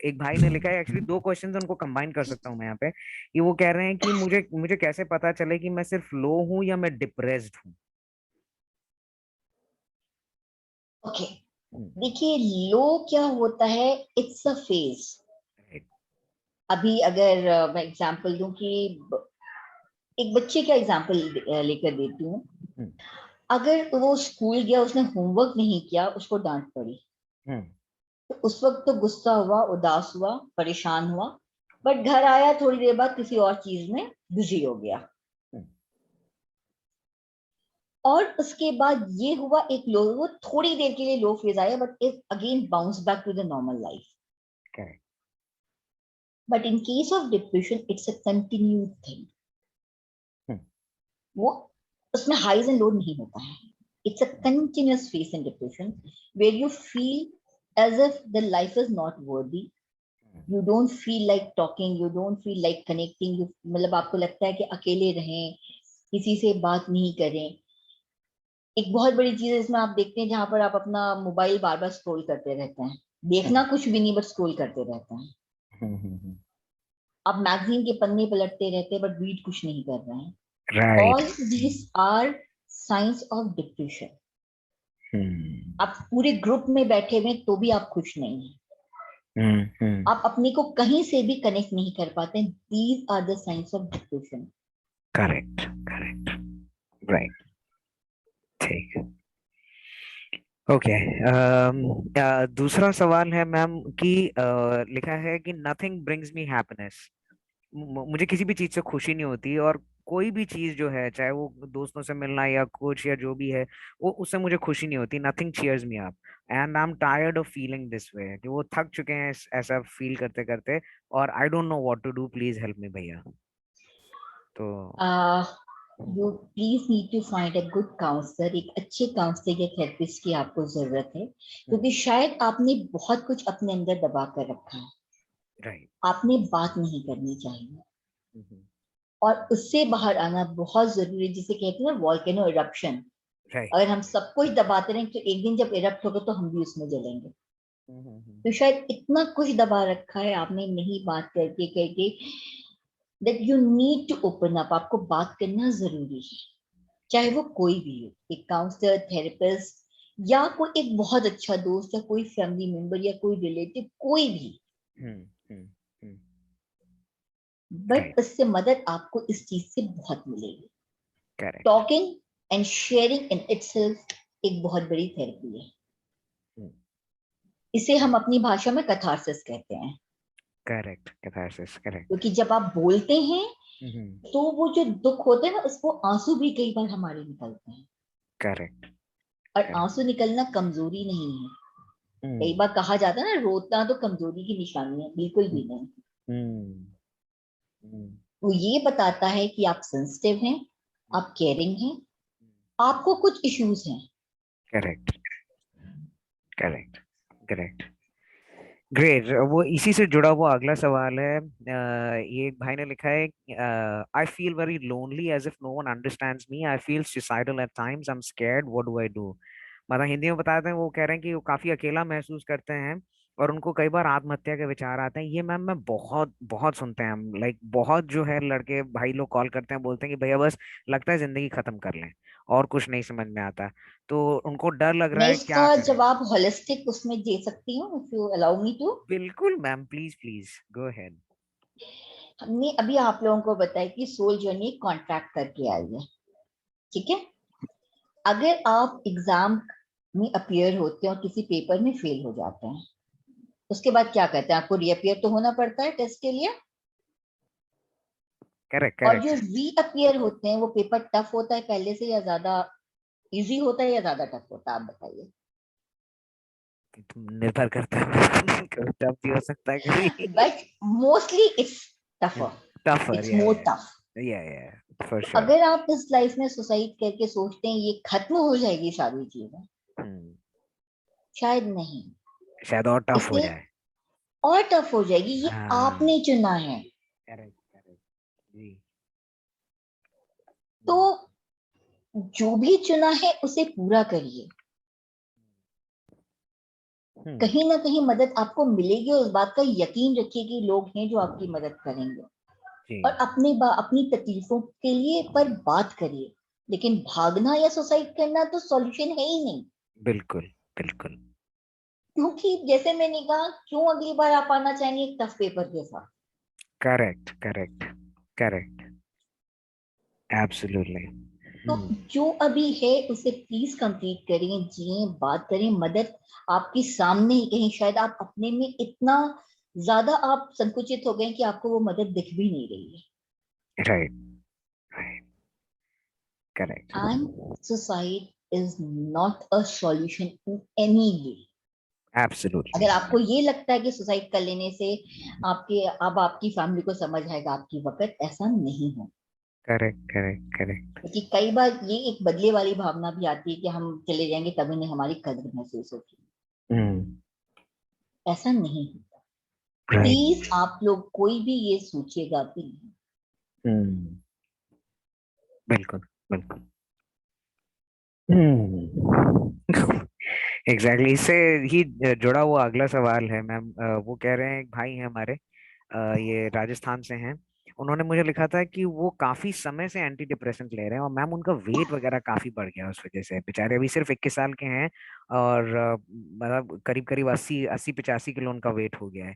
एक भाई ने लिखा है, एक्चुअली दो क्वेश्चंस उनको कंबाइन कर सकता हूँ मैं यहाँ पे, कि वो कह रहे हैं कि मुझे मुझे कैसे पता चले कि मैं सिर्फ लो हूँ या मैं डिप्रेस्ड हूँ। ओके, देखिए, लो क्या होता है, इट्स अ फेज। राइट। अभी अगर मैं एग्जांपल दूं कि एक बच्चे का एग्जांपल लेकर देती हूँ। हम्म अगर वो स्कूल गया, उसने होमवर्क नहीं किया, उसको डांट पड़ी, हम्म तो उस वक्त तो गुस्सा हुआ, उदास हुआ, परेशान हुआ, बट घर आया थोड़ी देर बाद किसी और चीज में बिजी हो गया। हम्म। और उसके बाद ये हुआ, एक लो, वो थोड़ी देर के लिए लो फेज आया, but it again bounce back to the normal life. Correct. But in case of depression it's a continued thing. Hmm वो, उसमें हाइज एंड लो नहीं होता है। It's a continuous phase in depression, where you feel as if the life is not worthy. You don't feel like talking, you don't feel like connecting, you मतलब आपको लगता है कि अकेले रहें, किसी से बात नहीं करें। एक बहुत बड़ी चीज है इसमें, आप देखते हैं जहां पर आप अपना मोबाइल बार बार स्क्रॉल करते रहते हैं, देखना कुछ भी नहीं बट स्क्रॉल करते रहते हैं। आप मैगजीन के पन्ने पलटते रहते हैं बट रीड कुछ नहीं कर रहे हैं। Right. All these are science of depression. Hmm आप पूरे ग्रुप में बैठे हुए तो भी आप खुश नहीं हैं, हम्म। आप अपने को कहीं से भी कनेक्ट नहीं कर पाते। These are the science of depression. Correct correct. Right. ठीक है। ओके। दूसरा सवाल है मैम कि लिखा है कि नथिंग ब्रिंग्स मी हैप्पीनेस। मुझे किसी भी चीज से खुशी नहीं होती, और कोई भी चीज जो है, चाहे वो दोस्तों से मिलना या कुछ या जो भी है, वो उससे मुझे खुशी नहीं होती। Nothing cheers me up and I am tired of feeling this way, कि वो थक चुके हैं ऐसा फील करते करते, और I don't know what to do, please help me भैया। तो you please need to find a good counsellor. एक अच्छे काउंसलर या थेरेपिस्ट की आपको जरूरत है, क्योंकि शायद आपने बहुत कुछ अपने अंदर दबा कर रखा है। राइट। आपने बात नहीं करनी चाहिए, और उससे बाहर आना बहुत जरूरी है। जिसे कहते हैं ना, वॉल्केनो इरप्शन। राइट। अगर हम सब कुछ दबाते रहें तो एक दिन जब इरप्ट होगा तो हम भी उसमें जलेंगे। तो शायद इतना कुछ दबा रखा है आपने, नहीं बात करके करके, that you need to open up. आपको बात करना जरूरी है, चाहे वो कोई भी हो, एक काउंसलर, थेरेपिस्ट, या कोई एक बहुत अच्छा दोस्त, या कोई फैमिली मेंबर, या कोई रिलेटिव, कोई भी। But right. उससे मदद आपको इस चीज से बहुत मिलेगी। Correct. Talking and sharing in itself एक बहुत बड़ी थेरेपी है। इसे हम अपनी भाषा में कथारसिस कहते हैं। करेक्ट। कैथारसिस। करेक्ट। क्योंकि जब आप बोलते हैं तो वो जो दुख होते हैं ना, उसको आंसू भी कई बार हमारे निकलते हैं। करेक्ट। और करेक्ट। आंसू निकलना कमजोरी नहीं है, कई बार कहा जाता है ना, रोना तो कमजोरी की निशानी है, बिल्कुल भी नहीं। वो ये बताता है कि आप सेंसिटिव हैं, आप केयरिंग हैं, आपको कुछ इश्यूज हैं। Correct, correct, correct. ग्रेट। वो इसी से जुड़ा हुआ अगला सवाल है। ये एक भाई ने लिखा है, I feel very lonely as if no one understands me, I feel suicidal at times, I am scared, what do I do. मतलब हिंदी में बताते हैं, वो कह रहे हैं कि वो काफी अकेला महसूस करते हैं और उनको कई बार आत्महत्या के विचार आते हैं। ये मैम मैं बहुत बहुत सुनते हैं हम, लाइक बहुत जो है लड़के भाई लोग कॉल करते हैं, बोलते हैं कि भैया बस लगता है जिंदगी खत्म कर लें और कुछ नहीं समझ में आता। तो उनको डर लग रहा मैं है, इसका क्या करें। जवाब होलिस्टिक उसमें दे सकती हूँ, if you allow me to. बिल्कुल ma'am, please please go ahead. हमने अभी आप लोगों को बताया कि सोल जर्नी कॉन्ट्रैक्ट करके आई है, ठीक है। अगर आप एग्जाम में अपियर होते हैं और किसी पेपर में फेल हो जाते हैं, उसके बाद क्या कहते हैं, आपको रीअपियर तो होना पड़ता है टेस्ट के लिए। करेक्ट, और जो करेक्ट। रीअपियर होते हैं वो पेपर टफ होता है पहले से, या ज्यादा इजी होता है, या ज्यादा टफ होता है, आप बताइए। निर्भर करता है कभी टफ भी हो सकता है कभी but mostly it's tougher, tougher, it's या मोर टफ। या फॉर तो श्योर। अगर आप इस लाइफ में सुसाइड करके सोचते हैं ये खत्म हो जाएगी सारी चीजें, शायद नहीं। शायद और टफ हो इसलिए जाए। और टफ हो जाएगी, ये हाँ, आपने चुना है। Correct, correct. जी। तो जो भी चुना है उसे पूरा करिए। हम्म। कहीं ना कहीं मदद आपको मिलेगी, और उस बात का यकीन रखिए कि लोग हैं जो आपकी मदद करेंगे। जी। और अपनी तकलीफों के लिए पर बात करिए, लेकिन भागना या सुसाइड करना तो सॉल्यूशन है ही नहीं। बिल्कुल, बिल्कुल। क्योंकि जैसे मैंने कहा, क्यों अगली बार आप आना चाहेंगे एक टफ पेपर के साथ। Correct, correct, correct. एब्सोल्युटली। तो जो अभी है उसे प्लीज कंप्लीट करें, जिए, बात करें। मदद आपके सामने ही कहीं, शायद आप अपने में इतना ज्यादा आप संकुचित हो गए कि आपको वो मदद दिख भी नहीं रही है। Right, right, correct. And suicide is not a solution in any way. Absolutely. अगर आपको ये लगता है कि सुसाइड कर लेने से आपकी फैमिली को समझ आएगा आपकी वक्त, ऐसा नहीं है। Correct, correct, correct. क्योंकि कई बार ये एक बदले वाली भावना भी आती है कि हम चले जाएंगे तभी नहीं हमारी कदर महसूस होगी। हम्म। ऐसा नहीं होता। राइट। प्लीज आप लोग कोई भी ये सोचिएगा भी नहीं। हम्म। बिल्कुल, बिल्कुल। हम्म। एग्जैक्टली इससे ही जुड़ा हुआ अगला सवाल है मैम। वो कह रहे हैं, एक भाई हैं हमारे, ये राजस्थान से हैं। उन्होंने मुझे लिखा था कि वो काफी समय से एंटी डिप्रेसेंट ले रहे हैं और मैम उनका वेट वगैरह काफी बढ़ गया उस वजह से। बेचारे अभी सिर्फ 21 साल के हैं और मतलब करीब करीब 80-85 किलो उनका वेट हो गया है।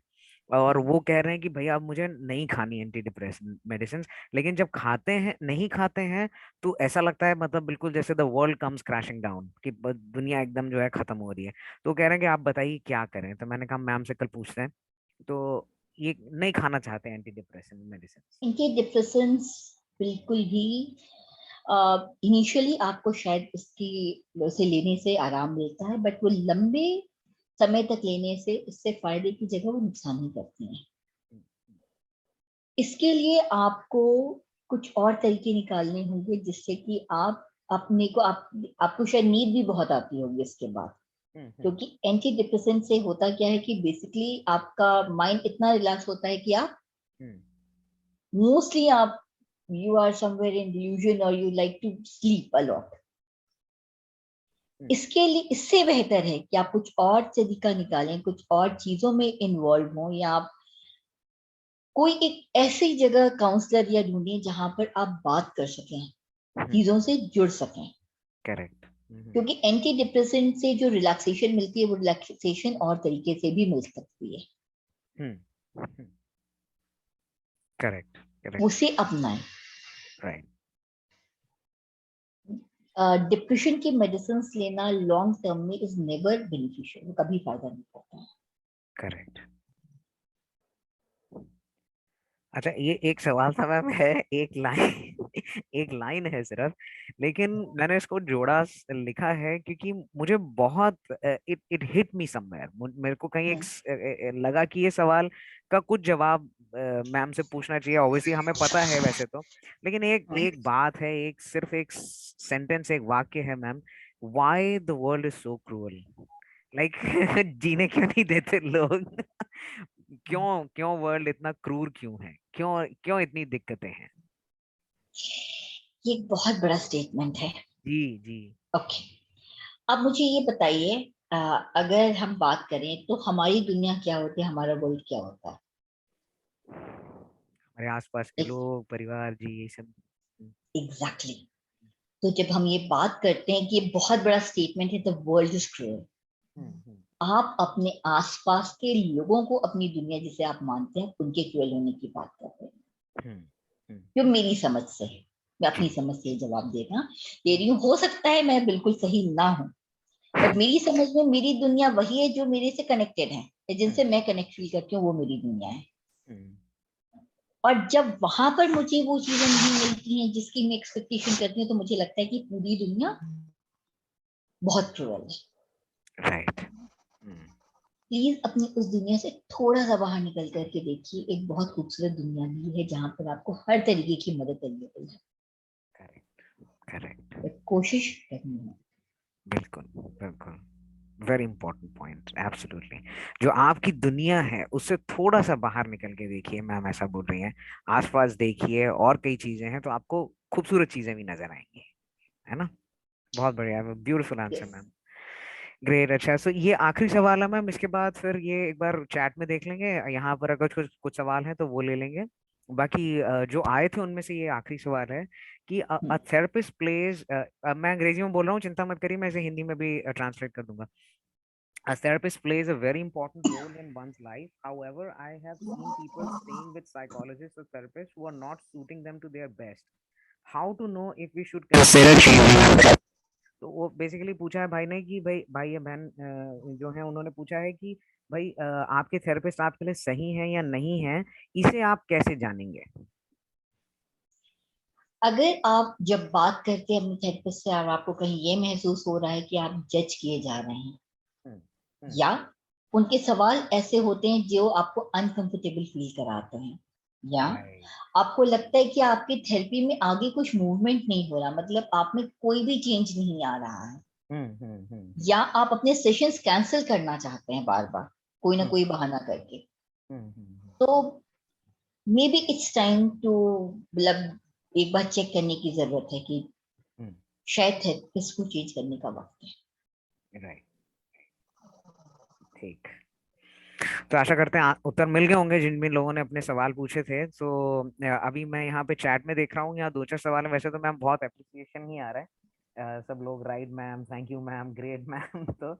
और वो कह रहे हैं कि भैया अब मुझे नहीं खानी एंटी डिप्रेशन मेडिसिन, लेकिन जब खाते हैं, नहीं खाते हैं, तो ऐसा लगता है मतलब बिल्कुल जैसे the world comes crashing down, कि दुनिया एकदम जो है खत्म हो रही है। तो कह रहे हैं कि आप बताइए क्या करें। तो मैंने कहा मैम से कल पूछते हैं। तो ये नहीं खाना चाहते एंटी डिप्रेशन मेडिसिन। इनके डिप्रेशंस बिल्कुल भी, इनिशियली आपको शायद इसकी से लेने से आराम मिलता है, बट वो लंबे समय तक लेने से इससे फायदे की जगह वो नुकसान ही करती हैं। इसके लिए आपको कुछ और तरीके निकालने होंगे, जिससे कि आप अपने को आपको शायद नींद भी बहुत आती होगी इसके बाद। क्योंकि एंटी डिप्रेसेंट से होता क्या है कि बेसिकली आपका माइंड इतना रिलैक्स होता है कि आप मोस्टली आप you are somewhere in delusion, और you like to sleep a lot. इसके लिए इससे बेहतर है कि आप कुछ और तरीका निकालें, कुछ और चीजों में इन्वॉल्व हों, या आप कोई एक ऐसी जगह काउंसलर या ढूंढें जहां पर आप बात कर सकें, चीजों से जुड़ सकें। करेक्ट। क्योंकि एंटी डिप्रेसेंट से जो रिलैक्सेशन मिलती है, वो रिलैक्सेशन और तरीके से भी मिल सकती है। Correct, correct. उसे अपनाएं। राइट। डिप्रेशन की मेडिसिन लेना लॉन्ग टर्म में इज नेवर बेनिफिशियल, कभी फायदा नहीं करता है। करेक्ट। अच्छा, ये एक सवाल था मैम, है एक लाइन एक लाइन है सिर्फ, लेकिन मैंने इसको जोड़ा लिखा है क्योंकि मुझे बहुत it it hit me somewhere. मेरे को कहीं एक लगा कि ये सवाल का कुछ जवाब मैम से पूछना चाहिए। ऑब्वियसली हमें पता है वैसे तो, लेकिन एक एक बात है, एक सिर्फ एक सेंटेंस, एक वाक्य है ma'am, why the world is so cruel, like जीने क्यों नहीं देते लोग? क्यों क्यों वर्ल्ड इतना क्रूर क्यों है? क्यों क्यों इतनी दिक्कतें हैं? ये एक बहुत बड़ा स्टेटमेंट है। जी जी। ओके, अब मुझे ये बताइए, अगर हम बात करें तो हमारी दुनिया क्या होती है, हमारा वर्ल्ड क्या होता हमारे आसपास के है? लोग, परिवार जी, ये सब। Exactly exactly. तो जब हम ये बात करते हैं कि ये बहुत बड़ा स्टेटमेंट है, द वर्ल्ड इज क्रूअल, हम्म। आप अपने आसपास के लोगों को, अपनी दुनिया जिसे आप मानते हैं, उनके क्रूअल होने की बात कर रहे हैं। हम्म। हम्म। जो मेरी समझ से है, मैं अपनी जी। समझ से जवाब दे रही हूँ। हो सकता है मैं बिल्कुल सही ना हूं, बट मेरी समझ में मेरी दुनिया वही है जो मेरे से कनेक्टेड है, हम्म। जिनसे मैं कनेक्ट फील करती हूँ, वो मेरी दुनिया है। हम्म। और जब वहां पर मुझे वो चीजें नहीं मिलती हैं जिसकी मैं एक्सपेक्टेशन करती हूँ, तो मुझे लगता है कि पूरी दुनिया बहुत क्रूअल है। राइट। हम्म। प्लीज अपनी उस दुनिया से थोड़ा सा बाहर निकल करके देखिए, एक बहुत खूबसूरत दुनिया भी है जहां पर आपको हर तरीके की मदद अवेलेबल है। करेक्ट। करेक्ट। बट कोशिश करनी है। बिल्कुल बिल्कुल। Very important point, absolutely. जो आपकी दुनिया है उससे थोड़ा सा बाहर निकल के देखिए मैम, ऐसा बोल रही हैं। आसपास देखिए और कई चीजें हैं तो आपको खूबसूरत चीजें भी नजर आएंगी, है ना? बहुत बढ़िया, beautiful answer yes. Ma'am. Great. अच्छा, सो ये आखिरी सवाल है मैम, इसके बाद फिर ये एक बार चैट में देख लेंगे, यहाँ पर अगर कुछ कुछ सवाल हैं तो वो ले लेंगे। बाकी जो आए थे उनमें से ये आखिरी सवाल है कि अ थेरेपिस्ट प्लेज, मैं अंग्रेजी में बोल रहा हूँ, चिंता मत करिए, मैं इसे हिंदी में भी ट्रांसलेट कर दूंगा। A therapist plays a very important role in one's life. However, I have seen people staying with psychologists or therapists who are not suiting them to their best. How to know if we should consider changing? तो वो बेसिकली पूछा है भाई ने कि भाई भाई या बहन जो है उन्होंने पूछा है कि भाई आपके थेरेपिस्ट आपके लिए सही है या नहीं है, इसे आप कैसे जानेंगे? अगर आप जब बात करते हैं अपने थेरेपिस्ट से और आपको कहीं ये महसूस हो रहा है कि आप जज किए जा रहे हैं, हम्म। हम्म। या उनके सवाल ऐसे होते हैं जो आपको अनकंफर्टेबल फील कराते हैं, या राइट। आपको लगता है कि आपकी थेरेपी में आगे कुछ मूवमेंट नहीं हो रहा, मतलब आप में कोई भी चेंज नहीं आ रहा है, या आप अपने सेशंस कैंसिल करना चाहते हैं बार बार कोई ना हम्म। कोई बहाना करके, हम्म। हम्म। तो maybe it's time to, मतलब एक बार चेक करने की जरूरत है कि हम्म। शायद थेरेपिस्ट को चेंज करने का वक्त है। राइट। ठीक। तो आशा करते हैं उत्तर मिल गए होंगे जिन जिन लोगों ने अपने सवाल पूछे थे। तो अभी मैं यहाँ पे चैट में देख रहा हूँ, यहाँ दो चार सवाल है, वैसे तो मैम बहुत अप्रिसिएशन ही आ रहा है, सब लोग right ma'am, thank you ma'am, great ma'am. तो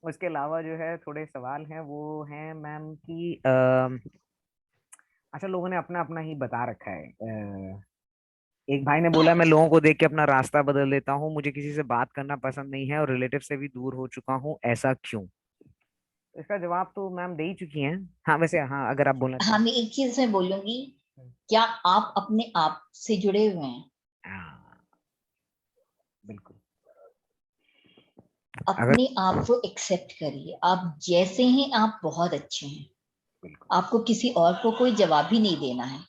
उसके अलावा जो है थोड़े सवाल हैं, वो हैं मैम की अच्छा, लोगों ने अपना अपना ही बता रखा है। एक भाई ने बोला मैं लोगों को देख के अपना रास्ता बदल देता हूँ, मुझे किसी से बात करना पसंद नहीं है और रिलेटिव से भी दूर हो चुका हूँ, ऐसा क्यों? इसका जवाब तो मैम दे ही चुकी हैं। हाँ वैसे, हाँ अगर आप बोलना हाँ, चाहें। मैं एक चीज मैं बोलूंगी, हम्म। क्या आप अपने आप से जुड़े हुए हैं? हाँ बिल्कुल। अगर अपने आप को एक्सेप्ट करिए, आप जैसे हैं आप बहुत अच्छे हैं। बिल्कुल। आपको किसी और को कोई जवाब भी नहीं देना है,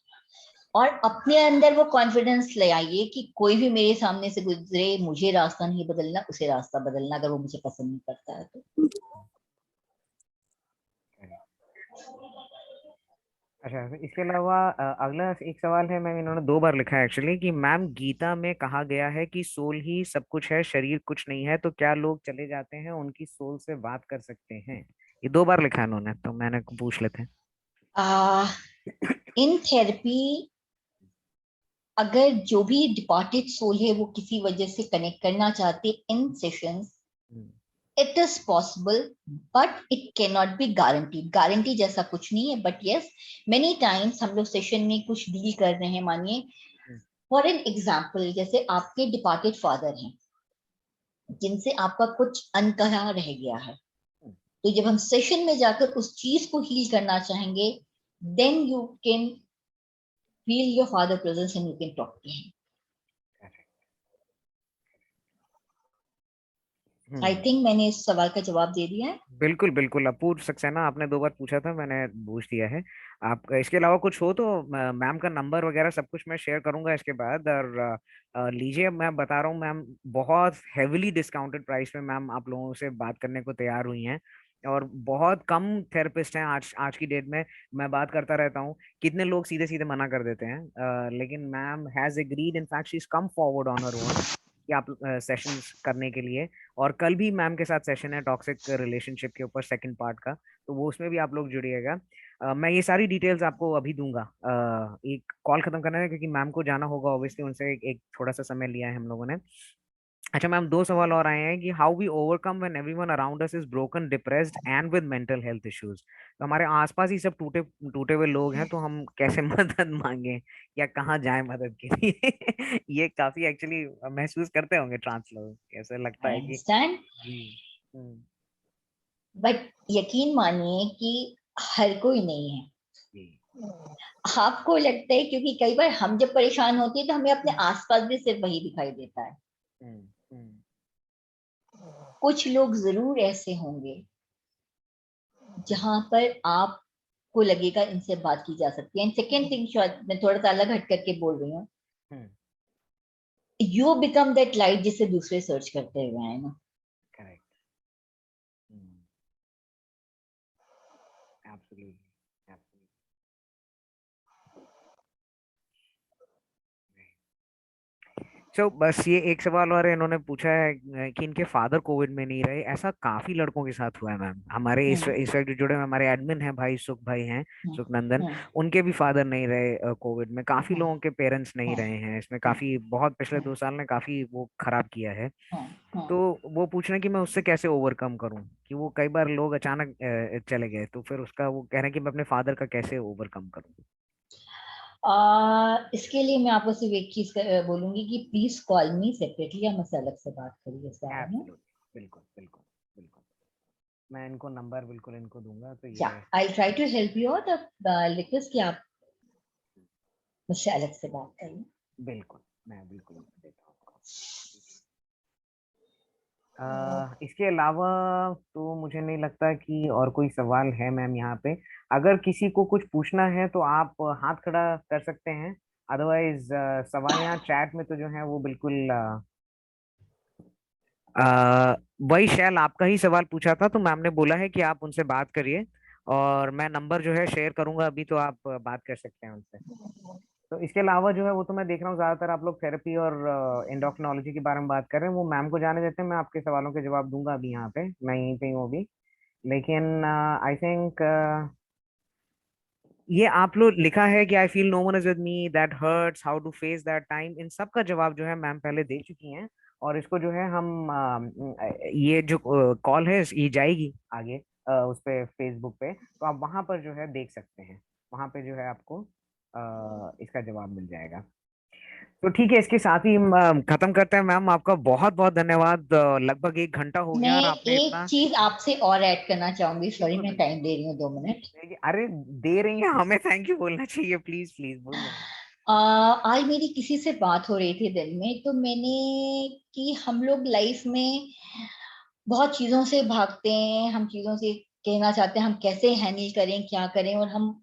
और अपने अंदर वो कॉन्फिडेंस ले आइए कि कोई भी मेरे सामने से गुजरे, मुझे रास्ता नहीं बदलना, उसे रास्ता बदलना, अगर वो मुझे पसंद नहीं करता है तो। अच्छा, तो इसके अलावा अगला एक सवाल है मैम, इन्होंने दो बार लिखा है एक्चुअली कि मैम गीता में कहा गया है कि सोल ही सब कुछ है, शरीर कुछ नहीं है, तो क्या लोग चले जाते हैं उनकी सोल से बात कर सकते हैं? ये दो बार लिखा है इन्होंने, तो मैंने पूछ लेते हैं। आ, इन थेरेपी, अगर जो भी डिपार्टेड सोल है वो किसी वजह से कनेक्ट करना चाहते in sessions, hmm. It is possible, but it can not be guaranteed. Guarantee जैसा कुछ नहीं है, बट यस, मेनी टाइम्स हम लोग सेशन में कुछ डील कर रहे हैं, मानिए हम्म। फॉर एन एग्जाम्पल, जैसे आपके डिपार्टेड फादर हैं जिनसे आपका कुछ अनकहा रह गया है, हम्म। तो जब हम सेशन में जाकर उस चीज को हील करना चाहेंगे, then you can feel your father presence and you can talk to him. I think मैंने इस सवाल का जवाब दे दिया है। बिल्कुल बिल्कुल, अपूर्व सक्सेना, आपने 2 बार पूछा था, मैंने पूछ दिया है। आप इसके अलावा कुछ हो तो मैम का नंबर वगैरह सब कुछ मैं शेयर करूंगा इसके बाद। और लीजिए, मैं बता रहा हूँ मैम, बहुत हेविली डिस्काउंटेड प्राइस में मैम आप लोगों से बात करने को तैयार हुई हैं। और बहुत कम थेरेपिस्ट हैं आज आज की डेट में। मैं बात करता रहता हूँ, कितने लोग सीधे सीधे मना कर देते हैं, लेकिन ma'am has agreed, in fact she is come forward on her own कि आप सेशंस करने के लिए। और कल भी मैम के साथ सेशन है टॉक्सिक रिलेशनशिप के ऊपर, सेकंड पार्ट का, तो वो उसमें भी आप लोग जुड़िएगा। मैं ये सारी डिटेल्स आपको अभी दूंगा। एक कॉल खत्म करना है क्योंकि मैम को जाना होगा, ऑब्वियसली उनसे एक थोड़ा सा समय लिया है हम लोगों ने। अच्छा मैम, 2 सवाल और आए हैं कि how we overcome when everyone around us is broken, depressed and with mental health issues. तो हमारे आसपास ही सब टूटे टूटे हुए लोग हैं, तो हम कैसे मदद मांगे या कहाँ जाएं मदद के लिए? ये काफी एक्चुअली महसूस करते होंगे ट्रांस लोग, ऐसा लगता आई है कि अंडरस्टैंड, जी। हम्म, बट यकीन मानिए कि हर कोई नहीं है। जी। आपको लगता है क्योंकि कई बार हम जब परेशान होते हैं तो हमें अपने आसपास भी सिर्फ वही दिखाई देता है। हम्म, हम्म, कुछ लोग जरूर ऐसे होंगे जहां पर आपको लगेगा इनसे बात की जा सकती है। एंड सेकेंड थिंग, शायद मैं थोड़ा सा अलग हट करके बोल रही हूँ, हम्म, यू बिकम दैट लाइट जिसे दूसरे सर्च करते हुए हैं ना। करेक्ट। एब्सोल्युटली, सो बस ये एक सवाल और है, इन्होंने पूछा है कि इनके फादर कोविड में नहीं रहे। ऐसा काफी लड़कों के साथ हुआ है मैम। हमारे इस वक्त जो जुड़े हुए हमारे एडमिन हैं, भाई सुख भाई हैं, हम्म, सुखनंदन, हम्म, उनके भी फादर नहीं रहे कोविड में। काफी हम्म, लोगों के पेरेंट्स नहीं हम्म, रहे हैं इसमें, हम्म, काफी बहुत पिछले हम्म, 2 साल ने काफी वो खराब किया है। हम्म, हम्म। तो वो पूछ रहे हैं कि मैं उससे कैसे ओवरकम करूं, कि वो कई बार लोग अचानक चले गए, तो फिर उसका वो कह रहे हैं कि मैं अपने फादर का कैसे ओवरकम करूं। इसके लिए मैं आपको सिर्फ एक चीज बोलूंगी कि प्लीज कॉल मी सेपरेटली, हम इससे अलग से बात करिए इस बारे में। एब्सोल्युटली, बिल्कुल बिल्कुल बिल्कुल। मैं इनको नंबर बिल्कुल इनको दूंगा, तो या ये I try to help you out, request कि आप मुझसे अलग से बात करिए। बिल्कुल, मैं बिल्कुल देता हूँ आपको। इसके अलावा तो मुझे नहीं लगता कि और कोई सवाल है मैम यहाँ पे। अगर किसी को कुछ पूछना है तो आप हाथ खड़ा कर सकते हैं, अदरवाइज सवाल यहाँ चैट में तो जो है वो बिल्कुल वही शैल आपका ही सवाल पूछा था, तो मैम ने बोला है कि आप उनसे बात करिए। और मैं नंबर जो है शेयर करूंगा अभी, तो आप बात कर सकते हैं उनसे। तो इसके अलावा जो है वो तो मैं देख रहा हूँ ज्यादातर आप लोग थेरेपी और एंडोक्रिनोलॉजी के बारे में बात कर रहे हैं, वो मैम को जाने देते हैं। मैं आपके सवालों के जवाब दूंगा अभी, यहाँ पे मैं यहीं पे हूँ अभी। लेकिन आई थिंक ये आप लोग लिखा है कि I feel no one is with me, that hurts, how to face that time, इन सब का जवाब जो है मैम पहले दे चुकी हैं। और इसको जो है हम ये जो कॉल है ये जाएगी आगे उस पे फेसबुक पे, तो आप वहां पर जो है देख सकते हैं। वहां पे जो है आपको इसका जवाब मिल जाएगा। तो ठीक है, इसके साथ ही हम खत्म करते हैं। मैम आपका बहुत बहुत धन्यवाद। लगभग 1 घंटा हो मैं गया और आपने एक इतना। चीज आपसे और ऐड करना चाहूंगी, सॉरी बिल्कुल मैं बिल्कुल। टाइम दे रही हूँ 2 मिनट। अरे दे रही हैं, हमें थैंक यू बोलना चाहिए, प्लीज प्लीज बोलिए। आज मेरी किसी से बात हो रही थी दिन में, तो मैंने कि हम लोग लाइफ में बहुत चीजों से भागते हैं, हम चीजों से कहना चाहते हैं हम कैसे हैंडल करें, क्या करें, और हम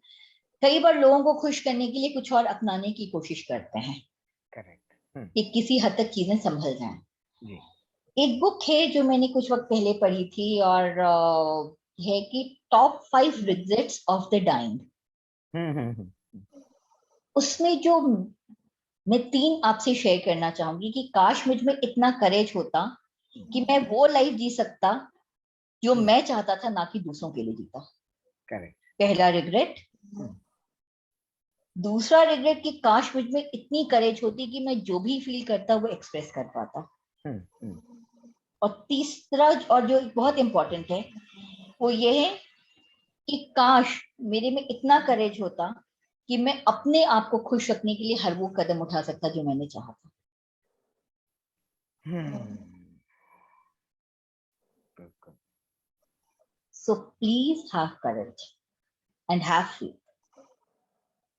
कई बार लोगों को खुश करने के लिए कुछ और अपनाने की कोशिश करते हैं करेक्ट। कि किसी हद तक चीजें संभल जाएं। जी। एक बुक है जो मैंने कुछ वक्त पहले पढ़ी थी, और है कि top 5 regrets of the dying. Hmm. उसमें जो मैं 3 आपसे शेयर करना चाहूंगी कि काश मुझ में इतना करेज होता कि मैं वो लाइफ जी सकता जो मैं चाहता था, ना कि दूसरों के लिए जीता। करेक्ट। पहला रिग्रेट। दूसरा रिग्रेट कि काश मुझ में इतनी करेज होती कि मैं जो भी फील करता वो एक्सप्रेस कर पाता। और तीसरा, और जो बहुत इंपॉर्टेंट है, वो ये है कि काश मेरे में इतना करेज होता कि मैं अपने आप को खुश रखने के लिए हर वो कदम उठा सकता जो मैंने चाहा था। बिल्कुल। So please have courage and have faith.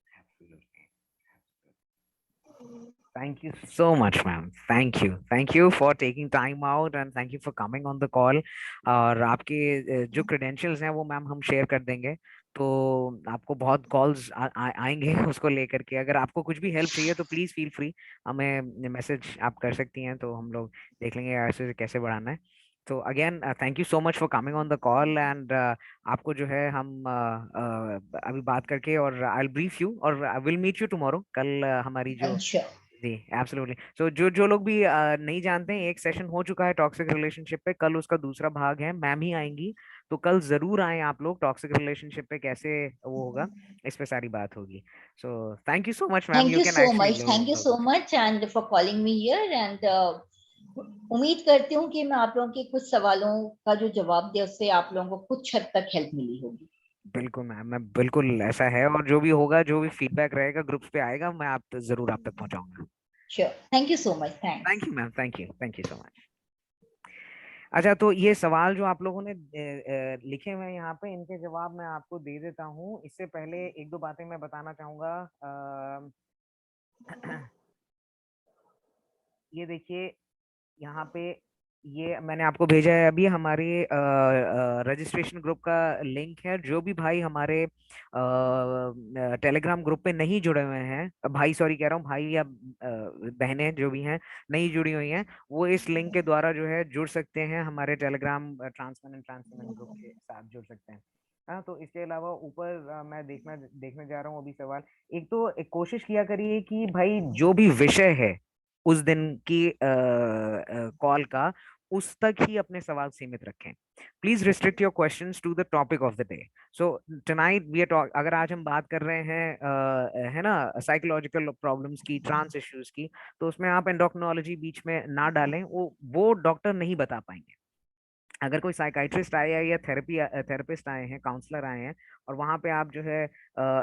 Absolutely. Thank you so much, ma'am. Thank you. Thank you for taking time out and thank you for coming on the call. और आपके जो credentials हैं वो मैम हम शेयर कर देंगे, तो आपको बहुत कॉल्स आएंगे उसको लेकर के। अगर आपको कुछ भी हेल्प चाहिए तो प्लीज फील फ्री, हमें मैसेज आप कर सकती हैं, तो हम लोग देख लेंगे ऐसे कैसे बढ़ाना है। तो again thank you so much for coming on the call and आपको जो है हम अभी बात करके, और आई विल ब्रीफ यू और I will meet you tomorrow. कल हमारी जो अच्छा। जी एब्सोल्युटली। सो जो जो लोग भी नहीं जानते हैं, एक सेशन हो चुका है टॉक्सिक रिलेशनशिप पे, कल उसका दूसरा भाग है, मैम ही आएंगी। तो कल जरूर आए आप लोग, टॉक्सिक रिलेशनशिप पे कैसे वो होगा इस पे सारी बात होगी। So thank you so much ma'am, thank you you can so actually much, thank you so low. Much and for calling me here and उम्मीद करती हूँ कि मैं आप लोगों के कुछ सवालों का जो जवाब दिया उससे आप लोगों को कुछ हद तक हेल्प मिली होगी। बिल्कुल मैम, मैं बिल्कुल ऐसा है, और जो भी होगा, जो भी फीडबैक रहेगा ग्रुप्स पे आएगा, मैं आप जरूर आप तक पहुंचाऊंगा। Sure, thank you so much, thank thanks. You ma'am, thank you so much. अच्छा, तो ये सवाल जो आप लोगों ने लिखे हुए हैं यहाँ पे, इनके जवाब मैं आपको दे देता हूँ। इससे पहले एक दो बातें मैं बताना चाहूंगा। ये देखिए, यहाँ पे ये मैंने आपको भेजा है अभी, हमारे रजिस्ट्रेशन ग्रुप का लिंक है। जो भी भाई हमारे टेलीग्राम ग्रुप पे नहीं जुड़े हुए हैं, भाई सॉरी कह रहा हूँ, भाई या बहनें जो भी हैं नहीं जुड़ी हुई हैं, वो इस लिंक के द्वारा जो है जुड़ सकते हैं, हमारे टेलीग्राम ट्रांसमेन ग्रुप के साथ जुड़ सकते हैं। हाँ, तो इसके अलावा ऊपर मैं देखने जा रहा हूँ अभी सवाल। एक तो एक कोशिश किया करिए कि भाई जो भी विषय है उस दिन की कॉल का, उस तक ही अपने सवाल सीमित रखें। Please restrict your questions to the topic of the day. So tonight we are talk, अगर आज हम बात कर रहे हैं है ना, साइकोलॉजिकल प्रॉब्लम्स की, ट्रांस इश्यूज की, तो उसमें आप एंडोक्रिनोलॉजी बीच में ना डालें, वो डॉक्टर नहीं बता पाएंगे। अगर कोई साइकाइट्रिस्ट आए या थेरेपिस्ट आए हैं, काउंसलर आए हैं, और वहां पे आप जो है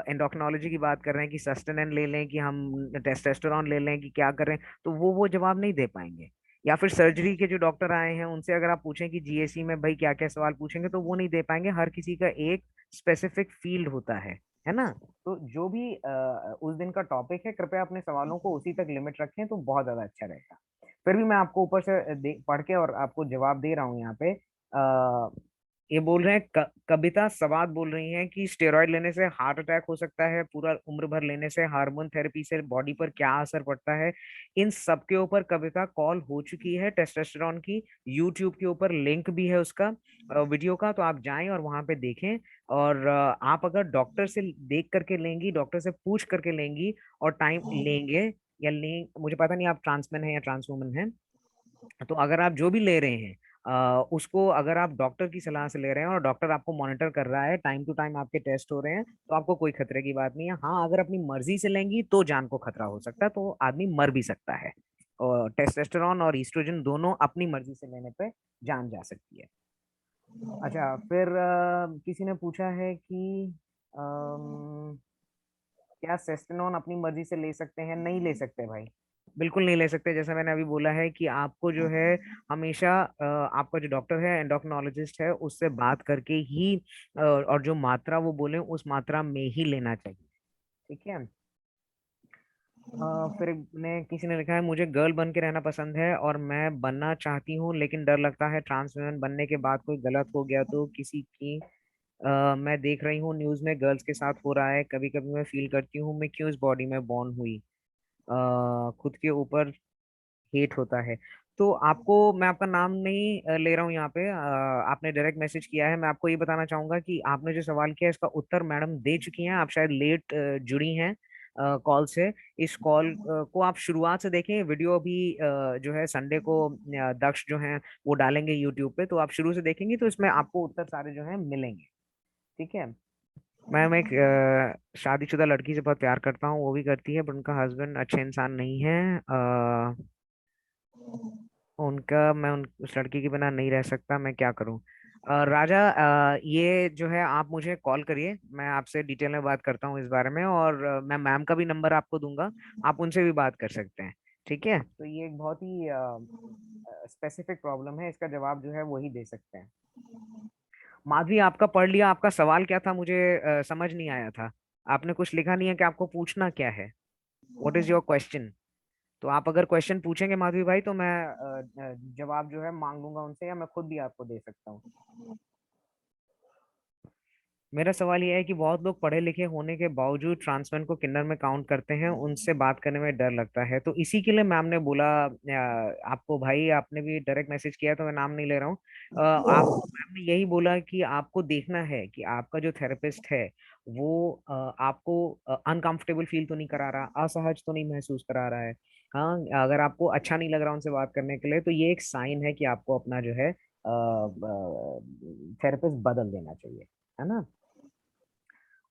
एंडोक्रिनोलॉजी की बात कर रहे हैं कि सस्टेनन ले लें, कि हम टेस्टोस्टेरोन ले लें, कि क्या कर रहे हैं, तो वो जवाब नहीं दे पाएंगे। या फिर सर्जरी के जो डॉक्टर आए हैं उनसे अगर आप पूछें कि जीएसी में भाई क्या क्या सवाल पूछेंगे, तो वो नहीं दे पाएंगे। हर किसी का एक स्पेसिफिक फील्ड होता है ना। तो जो भी उस दिन का टॉपिक है, कृपया अपने सवालों को उसी तक लिमिट रखें, तो बहुत ज्यादा अच्छा रहेगा। फिर भी मैं आपको ऊपर से पढ़ के और आपको जवाब दे रहा हूँ यहाँ पे। आ, ये बोल रहे हैं, कविता सवाद बोल रही हैं कि स्टेरॉइड लेने से हार्ट अटैक हो सकता है, पूरा उम्र भर लेने से, हार्मोन थेरेपी से बॉडी पर क्या असर पड़ता है। इन सब के ऊपर कविता कॉल हो चुकी है, टेस्टोस्टेरोन की। यूट्यूब के ऊपर लिंक भी है उसका, वीडियो का, तो आप जाएं और वहां पे देखें। और आप अगर डॉक्टर से देख करके लेंगी, डॉक्टर से पूछ करके लेंगी और टाइम लेंगे या लें, मुझे पता नहीं आप ट्रांसमैन है या ट्रांस वुमन है, तो अगर आप जो भी ले रहे हैं उसको अगर आप डॉक्टर की सलाह से ले रहे हैं और डॉक्टर आपको मॉनिटर कर रहा है, टाइम टू टाइम आपके टेस्ट हो रहे हैं, तो आपको कोई खतरे की बात नहीं है। हाँ, अगर अपनी मर्जी से लेंगी तो जान को खतरा हो सकता है, तो आदमी मर भी सकता है। और टेस्टोस्टेरोन और ईस्ट्रोजन दोनों अपनी मर्जी से लेने पे जान जा सकती है। अच्छा, फिर किसी ने पूछा है कि क्या सेस्टेनॉन अपनी मर्जी से ले सकते हैं? नहीं ले सकते भाई, बिल्कुल नहीं ले सकते। जैसा मैंने अभी बोला है कि आपको जो है हमेशा आपका जो डॉक्टर है, एंडोक्रिनोलॉजिस्ट है, उससे बात करके ही और जो मात्रा वो बोले उस मात्रा में ही लेना चाहिए। ठीक है। फिर ने किसी ने लिखा है, मुझे गर्ल बन के रहना पसंद है और मैं बनना चाहती हूँ, लेकिन डर लगता है ट्रांस वुमेन बनने के बाद कोई गलत हो गया तो किसी की। मैं देख रही हूँ न्यूज में गर्ल्स के साथ हो रहा है, कभी कभी मैं फील करती हूँ मैं क्यों इस बॉडी में बॉर्न हुई। खुद के ऊपर हेट होता है। तो आपको, मैं आपका नाम नहीं ले रहा हूँ यहाँ पे, आपने डायरेक्ट मैसेज किया है। मैं आपको ये बताना चाहूंगा कि आपने जो सवाल किया इसका उत्तर मैडम दे चुकी हैं। आप शायद लेट जुड़ी हैं कॉल से। इस कॉल को आप शुरुआत से देखें, वीडियो अभी जो है संडे को दक्ष जो है वो डालेंगे यूट्यूब पे, तो आप शुरू से देखेंगे तो इसमें आपको उत्तर सारे जो है मिलेंगे। ठीक है। मैं एक शादीशुदा लड़की से बहुत प्यार करता हूँ, वो भी करती है, पर उनका हस्बैंड अच्छे इंसान नहीं है। उनका मैं उस लड़की के बिना नहीं रह सकता, मैं क्या करूं? राजा, ये जो है आप मुझे कॉल करिए, मैं आपसे डिटेल में बात करता हूँ इस बारे में, और मैं मैम का भी नंबर आपको दूंगा, आप उनसे भी बात कर सकते हैं। ठीक है। तो ये एक बहुत ही स्पेसिफिक प्रॉब्लम है, इसका जवाब जो है वही दे सकते हैं। माधवी, आपका पढ़ लिया, आपका सवाल क्या था मुझे समझ नहीं आया था। आपने कुछ लिखा नहीं है कि आपको पूछना क्या है। What is your question? तो आप अगर क्वेश्चन पूछेंगे माधवी भाई तो मैं जवाब जो है मांग लूंगा उनसे, या मैं खुद भी आपको दे सकता हूँ। मेरा सवाल ये है कि बहुत लोग पढ़े लिखे होने के बावजूद ट्रांसमैन को किन्नर में काउंट करते हैं, उनसे बात करने में डर लगता है। तो इसी के लिए मैम ने बोला, आपको भाई आपने भी डायरेक्ट मैसेज किया तो मैं नाम नहीं ले रहा हूँ। आपको मैम ने यही बोला कि आपको देखना है कि आपका जो थेरेपिस्ट है वो आपको अनकंफर्टेबल फील तो नहीं करा रहा, असहज तो नहीं महसूस करा रहा है। हाँ, अगर आपको अच्छा नहीं लग रहा उनसे बात करने के लिए तो ये एक साइन है कि आपको अपना जो है थेरेपिस्ट बदल देना चाहिए, है ना।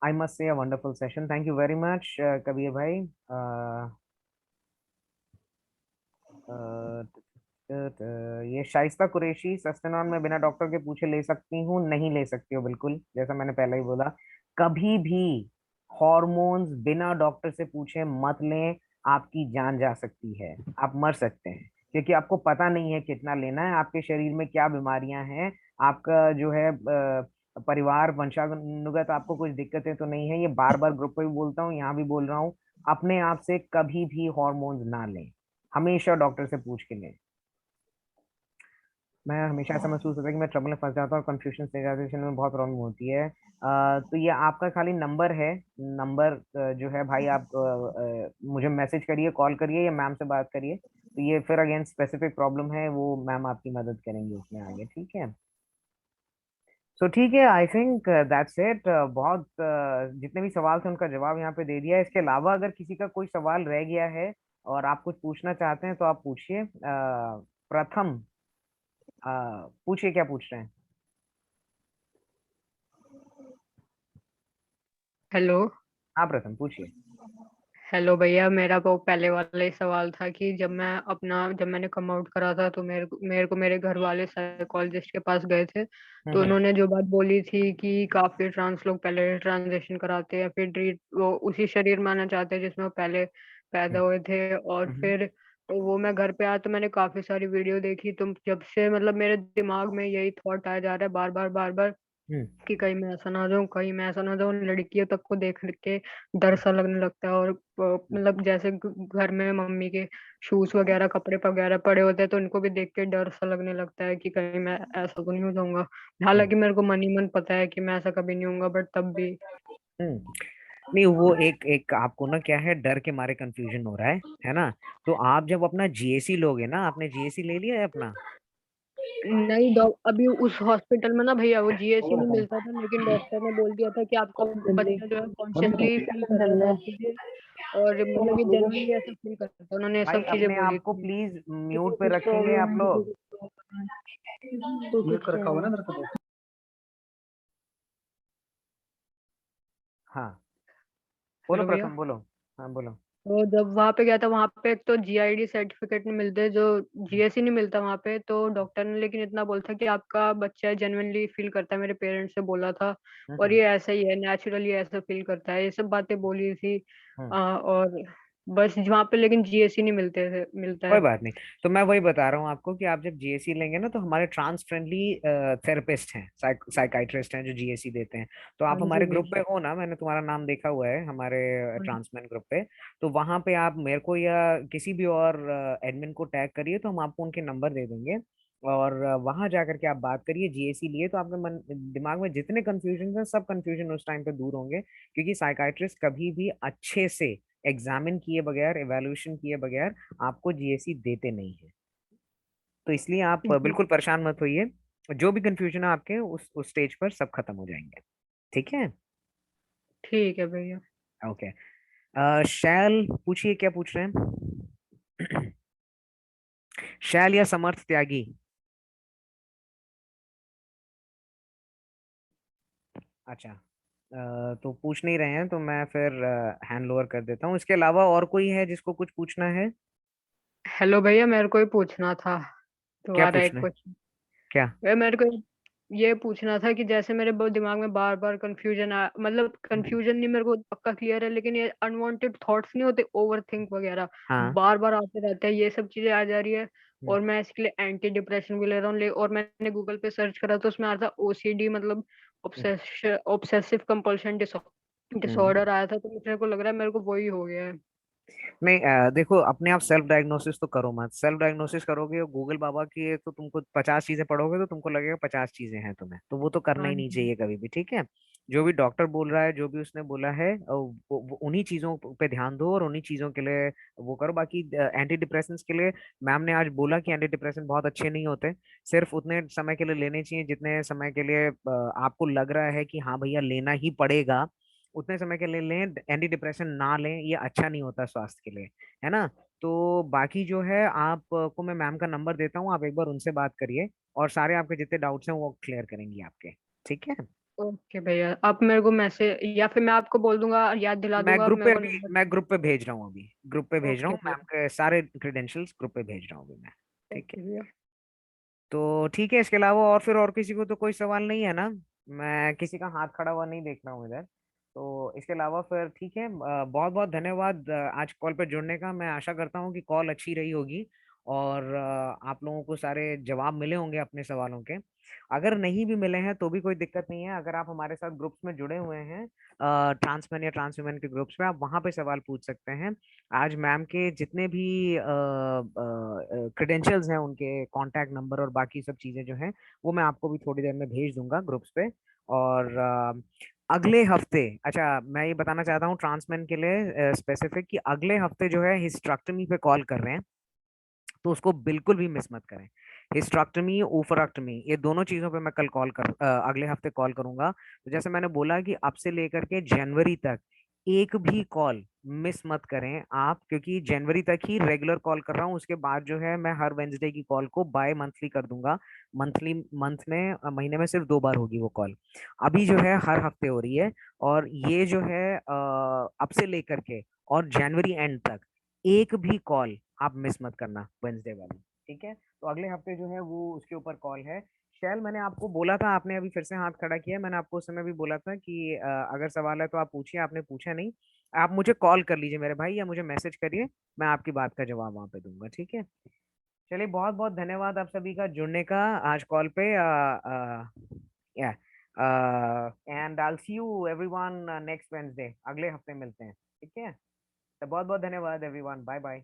I must say a wonderful session. Thank you very much, Kabir भाई। ये शाइस्ता कुरैशी, सस्टेनॉन में बिना डॉक्टर के पूछे ले सकती हूँ? नहीं ले सकती हो, बिल्कुल, जैसा मैंने पहले ही बोला। कभी भी हॉर्मोन्स बिना डॉक्टर से पूछे मत लें, आपकी जान जा सकती है, आप मर सकते हैं, क्योंकि आपको पता नहीं है कितना लेना है, आपके शरीर में क्या बीमारियां हैं, आपका जो है परिवार वंशानुगत आपको कुछ दिक्कतें तो नहीं है। ये बार बार ग्रुप पे भी बोलता हूँ, यहाँ भी बोल रहा हूँ, अपने आप से कभी भी हॉर्मोन्स ना लें, हमेशा डॉक्टर से पूछ के लें। मैं हमेशा ऐसा महसूस होता है कि मैं ट्रबल में फंस जाता हूँ और कंफ्यूजन स्टेजाइजेशन में बहुत प्रॉब्लम होती है। तो ये आपका खाली नंबर है, नंबर जो है भाई, आप मुझे मैसेज करिए, कॉल करिए या मैम से बात करिए, तो ये फिर अगेन स्पेसिफिक प्रॉब्लम है, वो मैम आपकी मदद करेंगे उसमें आगे, ठीक है। सो ठीक है, आई थिंक दैट्स इट। बहुत जितने भी सवाल थे उनका जवाब यहाँ पे दे दिया है। इसके अलावा अगर किसी का कोई सवाल रह गया है और आप कुछ पूछना चाहते हैं तो आप पूछिए। प्रथम, पूछिए, क्या पूछ रहे हैं? हेलो। हाँ प्रथम, पूछिए। हेलो भैया, मेरा वो पहले वाला ही सवाल था कि जब मैंने कम आउट करा था तो मेरे को मेरे घर वाले साइकोलॉजिस्ट के पास गए थे, तो हम्म। उन्होंने जो बात बोली थी कि काफी ट्रांस लोग पहले ट्रांजिशन कराते हैं, फिर ट्रीट वो उसी शरीर में आना चाहते हैं जिसमें वो पहले पैदा हम्म। हुए थे। और हम्म। फिर वो मैं घर पे आया तो मैंने काफी सारी वीडियो देखी, तो जब से मतलब मेरे दिमाग में यही थॉट आया जा रहा है बार बार हम्म। कि कहीं मैं ऐसा ना हो जाऊं, कहीं मैं ऐसा ना हो जाऊं। लड़कियों तक को देख के डर सा लगने लगता है, और मतलब जैसे घर में मम्मी के शूज वगैरह कपड़े वगैरह पड़े होते हैं तो उनको भी देख के डर सा लगने लगता है कि कहीं मैं ऐसा तो नहीं हो जाऊंगा। हम्म। हालांकि मेरे को मन ही मन पता है कि मैं ऐसा कभी नहीं होऊंगा, बट तब भी। हम्म। नहीं, वो एक एक आपको ना क्या है, डर के मारे कंफ्यूजन हो रहा है ना। तो आप जब अपना जीएसी लोगे ना, आपने जीएसी ले लिया है अपना? नहीं अभी उस हॉस्पिटल में ना भैया वो जीएससी नहीं मिलता था, लेकिन डॉक्टर ने बोल दिया था कि आपका बच्चा जो है कॉन्शियसली फील कर रहा है सब चीजें, और मतलब ये जेन्युइनली ऐसा फील करता है, उन्होंने ये भाई सब चीजें अपने बोली आप को थी। प्लीज कि म्यूट पे कुछ रखेंगे प्रॉब्लम आप है, लोग। तो कुछ रखा हुआ ना मेरे को। हाँ, बोलो हेलो भैया। प्रथम, बोलो। हाँ बोलो। तो जब वहां पे गया था, वहां पे एक तो जीआईडी सर्टिफिकेट नहीं मिलते, जो जीएससी नहीं मिलता वहां पे, तो डॉक्टर ने लेकिन इतना बोला था कि आपका बच्चा जेन्युइनली फील करता है, मेरे पेरेंट्स से बोला था, और हम्म। ये ऐसा ही है, नेचुरली ऐसा फील करता है, ये सब बातें बोली थी। हम्म। और बस वहां पे लेकिन जीएससी नहीं मिलता कोई है। बात नहीं। तो मैं वही बता रहा हूँ आपको कि आप जब जीएसी लेंगे ना, तो हमारे ट्रांस फ्रेंडली थेरेपिस्ट हैं, साइकाइट्रिस्ट हैं जो जीएसी देते हैं। तो हाँ आप जी हमारे ग्रुप पे भैया। हो ना, मैंने तुम्हारा नाम देखा हुआ है हमारे हाँ जी। ट्रांसमैन ग्रुप पे। तो वहां पे आप मेरे को या किसी भी और एडमिन को टैग करिए, तो हम आपको उनके नंबर दे देंगे। और वहां जाकर के आप बात करिए, जीएसी लिए तो आपके मन दिमाग में जितने कंफ्यूजन हैं, सब कंफ्यूजन उस टाइम पे दूर होंगे, क्योंकि साइकाइट्रिस्ट कभी भी अच्छे से एग्जामिन किए बगैर, एवेल्युएशन किए बगैर आपको जीएसी देते नहीं है। तो इसलिए आप जी, बिल्कुल परेशान मत होइए, जो भी कंफ्यूजन है आपके उस स्टेज पर सब खत्म हो जाएंगे, ठीक है। ठीक है भैया। ओके। शैल, पूछिए, क्या पूछ रहे हैं? शैल या समर्थ त्यागी? अच्छा, तो पूछ नहीं रहे हैं तो मैं फिर हैंड लोअर कर देता हूँ। इसके अलावा और कोई है जिसको कुछ पूछना है? हेलो भैया, मेरे को ही पूछना था क्या तुम्हारा एक पूछना है? क्वेश्चन। क्या? वे मेरे को ये पूछना था कि जैसे मेरे दिमाग में बार बार कंफ्यूजन आ, मतलब कंफ्यूजन नहीं, मेरे को पक्का क्लियर है, लेकिन ये अनवांटेड थॉट्स नहीं होते, ओवर थिंक वगैरह हाँ। बार बार आते रहते हैं, ये सब चीजें आ जा रही है। हम्म। और मैं इसके लिए एंटी डिप्रेशन भी ले रहा हूँ, और मैंने गूगल पे सर्च करा तो उसमें आया था ओसीडी, मतलब ऑब्सेसिव कंपल्शन हम्म। डिसऑर्डर आया था, तो मुझे को लग रहा है मेरे को वही हो गया है। नहीं देखो, अपने आप सेल्फ डायग्नोसिस तो करो मत। सेल्फ डायग्नोसिस करोगे और गूगल बाबा की तो तुमको 50 चीजें पढ़ोगे तो तुमको लगेगा 50 चीजें हैं तुम्हें, तो वो तो करना हाँ ही नहीं जी। चाहिए कभी भी, ठीक है। जो भी डॉक्टर बोल रहा है, जो भी उसने बोला है, वो उन्हीं चीजों पे ध्यान दो और उन्हीं चीजों के लिए वो करो। बाकी एंटी डिप्रेशंस के लिए मैम ने आज बोला कि एंटी डिप्रेशन बहुत अच्छे नहीं होते, सिर्फ उतने समय के लिए लेने चाहिए जितने समय के लिए आपको लग रहा है कि हाँ भैया लेना ही पड़ेगा, उतने समय के लिए लें। एंटी डिप्रेशन ना लें, ये अच्छा नहीं होता स्वास्थ्य के लिए, है ना। तो बाकी जो है आपको मैं मैम का नंबर देता हूँ, आप एक बार उनसे बात करिए और सारे आपके जितने डाउट्स हैं वो क्लियर करेंगी आपके, ठीक है। ओके भैया, आप मेरे को मैसेज या फिर मैं आपको बोल दूंगा, याद दिला दूंगा आप मेरे को नंबर। मैं ग्रुप पे भेज रहा हूँ, अभी ग्रुप पे भेज रहा ओके हूँ मैम भैया। के सारे क्रेडेंशियल्स ग्रुप पे भेज रहा हूँ अभी मैं, ठीक है। ओके भैया। तो ठीक है, इसके अलावा और फिर और किसी को तो कोई सवाल नहीं है ना? मैं किसी का हाथ खड़ा हुआ नहीं देख रहा हूँ इधर। तो इसके अलावा फिर ठीक है, बहुत बहुत धन्यवाद आज कॉल पे जुड़ने का। मैं आशा करता हूँ कि कॉल अच्छी रही होगी और आप लोगों को सारे जवाब मिले होंगे अपने सवालों के। अगर नहीं भी मिले हैं तो भी कोई दिक्कत नहीं है, अगर आप हमारे साथ ग्रुप्स में जुड़े हुए हैं, ट्रांसमैन या ट्रांस वुमेन के ग्रुप्स में, आप वहां पे सवाल पूछ सकते हैं। आज मैम के जितने भी क्रेडेंशियल्स हैं, उनके कांटेक्ट नंबर और बाकी सब चीजें जो हैं वो मैं आपको भी थोड़ी देर में भेज दूंगा ग्रुप्स पे। और अगले हफ्ते, अच्छा मैं ये बताना चाहता हूँ ट्रांसमैन के लिए स्पेसिफिक, कि अगले हफ्ते जो है हिस्ट्रेक्टमी पे कॉल कर रहे हैं, तो उसको बिल्कुल भी मिस मत करें। हिस्ट्रेक्टमी, ओफरेक्टमी, ये दोनों चीजों पे मैं कल अगले हफ्ते कॉल करूंगा। तो जैसे मैंने बोला कि अब से लेकर के जनवरी तक एक भी कॉल मिस मत करें आप, क्योंकि जनवरी तक ही रेगुलर कॉल कर रहा हूँ, उसके बाद जो है मैं हर वेंसडे की कॉल को बाय मंथली कर दूंगा। मंथली, मंथ में, महीने में सिर्फ 2 बार होगी वो कॉल। अभी जो है हर हफ्ते हो रही है। और ये जो है अब से लेकर के और जनवरी एंड तक एक भी कॉल आप मिस मत करना वेंसडे वाली, ठीक है। तो अगले हफ्ते जो है वो उसके ऊपर कॉल है। शैल, मैंने आपको बोला था, आपने अभी फिर से हाथ खड़ा किया, मैंने आपको उस समय भी बोला था कि अगर सवाल है तो आप पूछिए, आपने पूछा नहीं। आप मुझे कॉल कर लीजिए मेरे भाई, या मुझे मैसेज करिए, मैं आपकी बात का जवाब वहां पे दूंगा, ठीक है। चलिए, बहुत बहुत धन्यवाद आप सभी का जुड़ने का आज कॉल पे। या and I will see you everyone next Wednesday, अगले हफ्ते मिलते हैं, ठीक है। तो बहुत बहुत धन्यवाद एवरीवन, बाय बाय।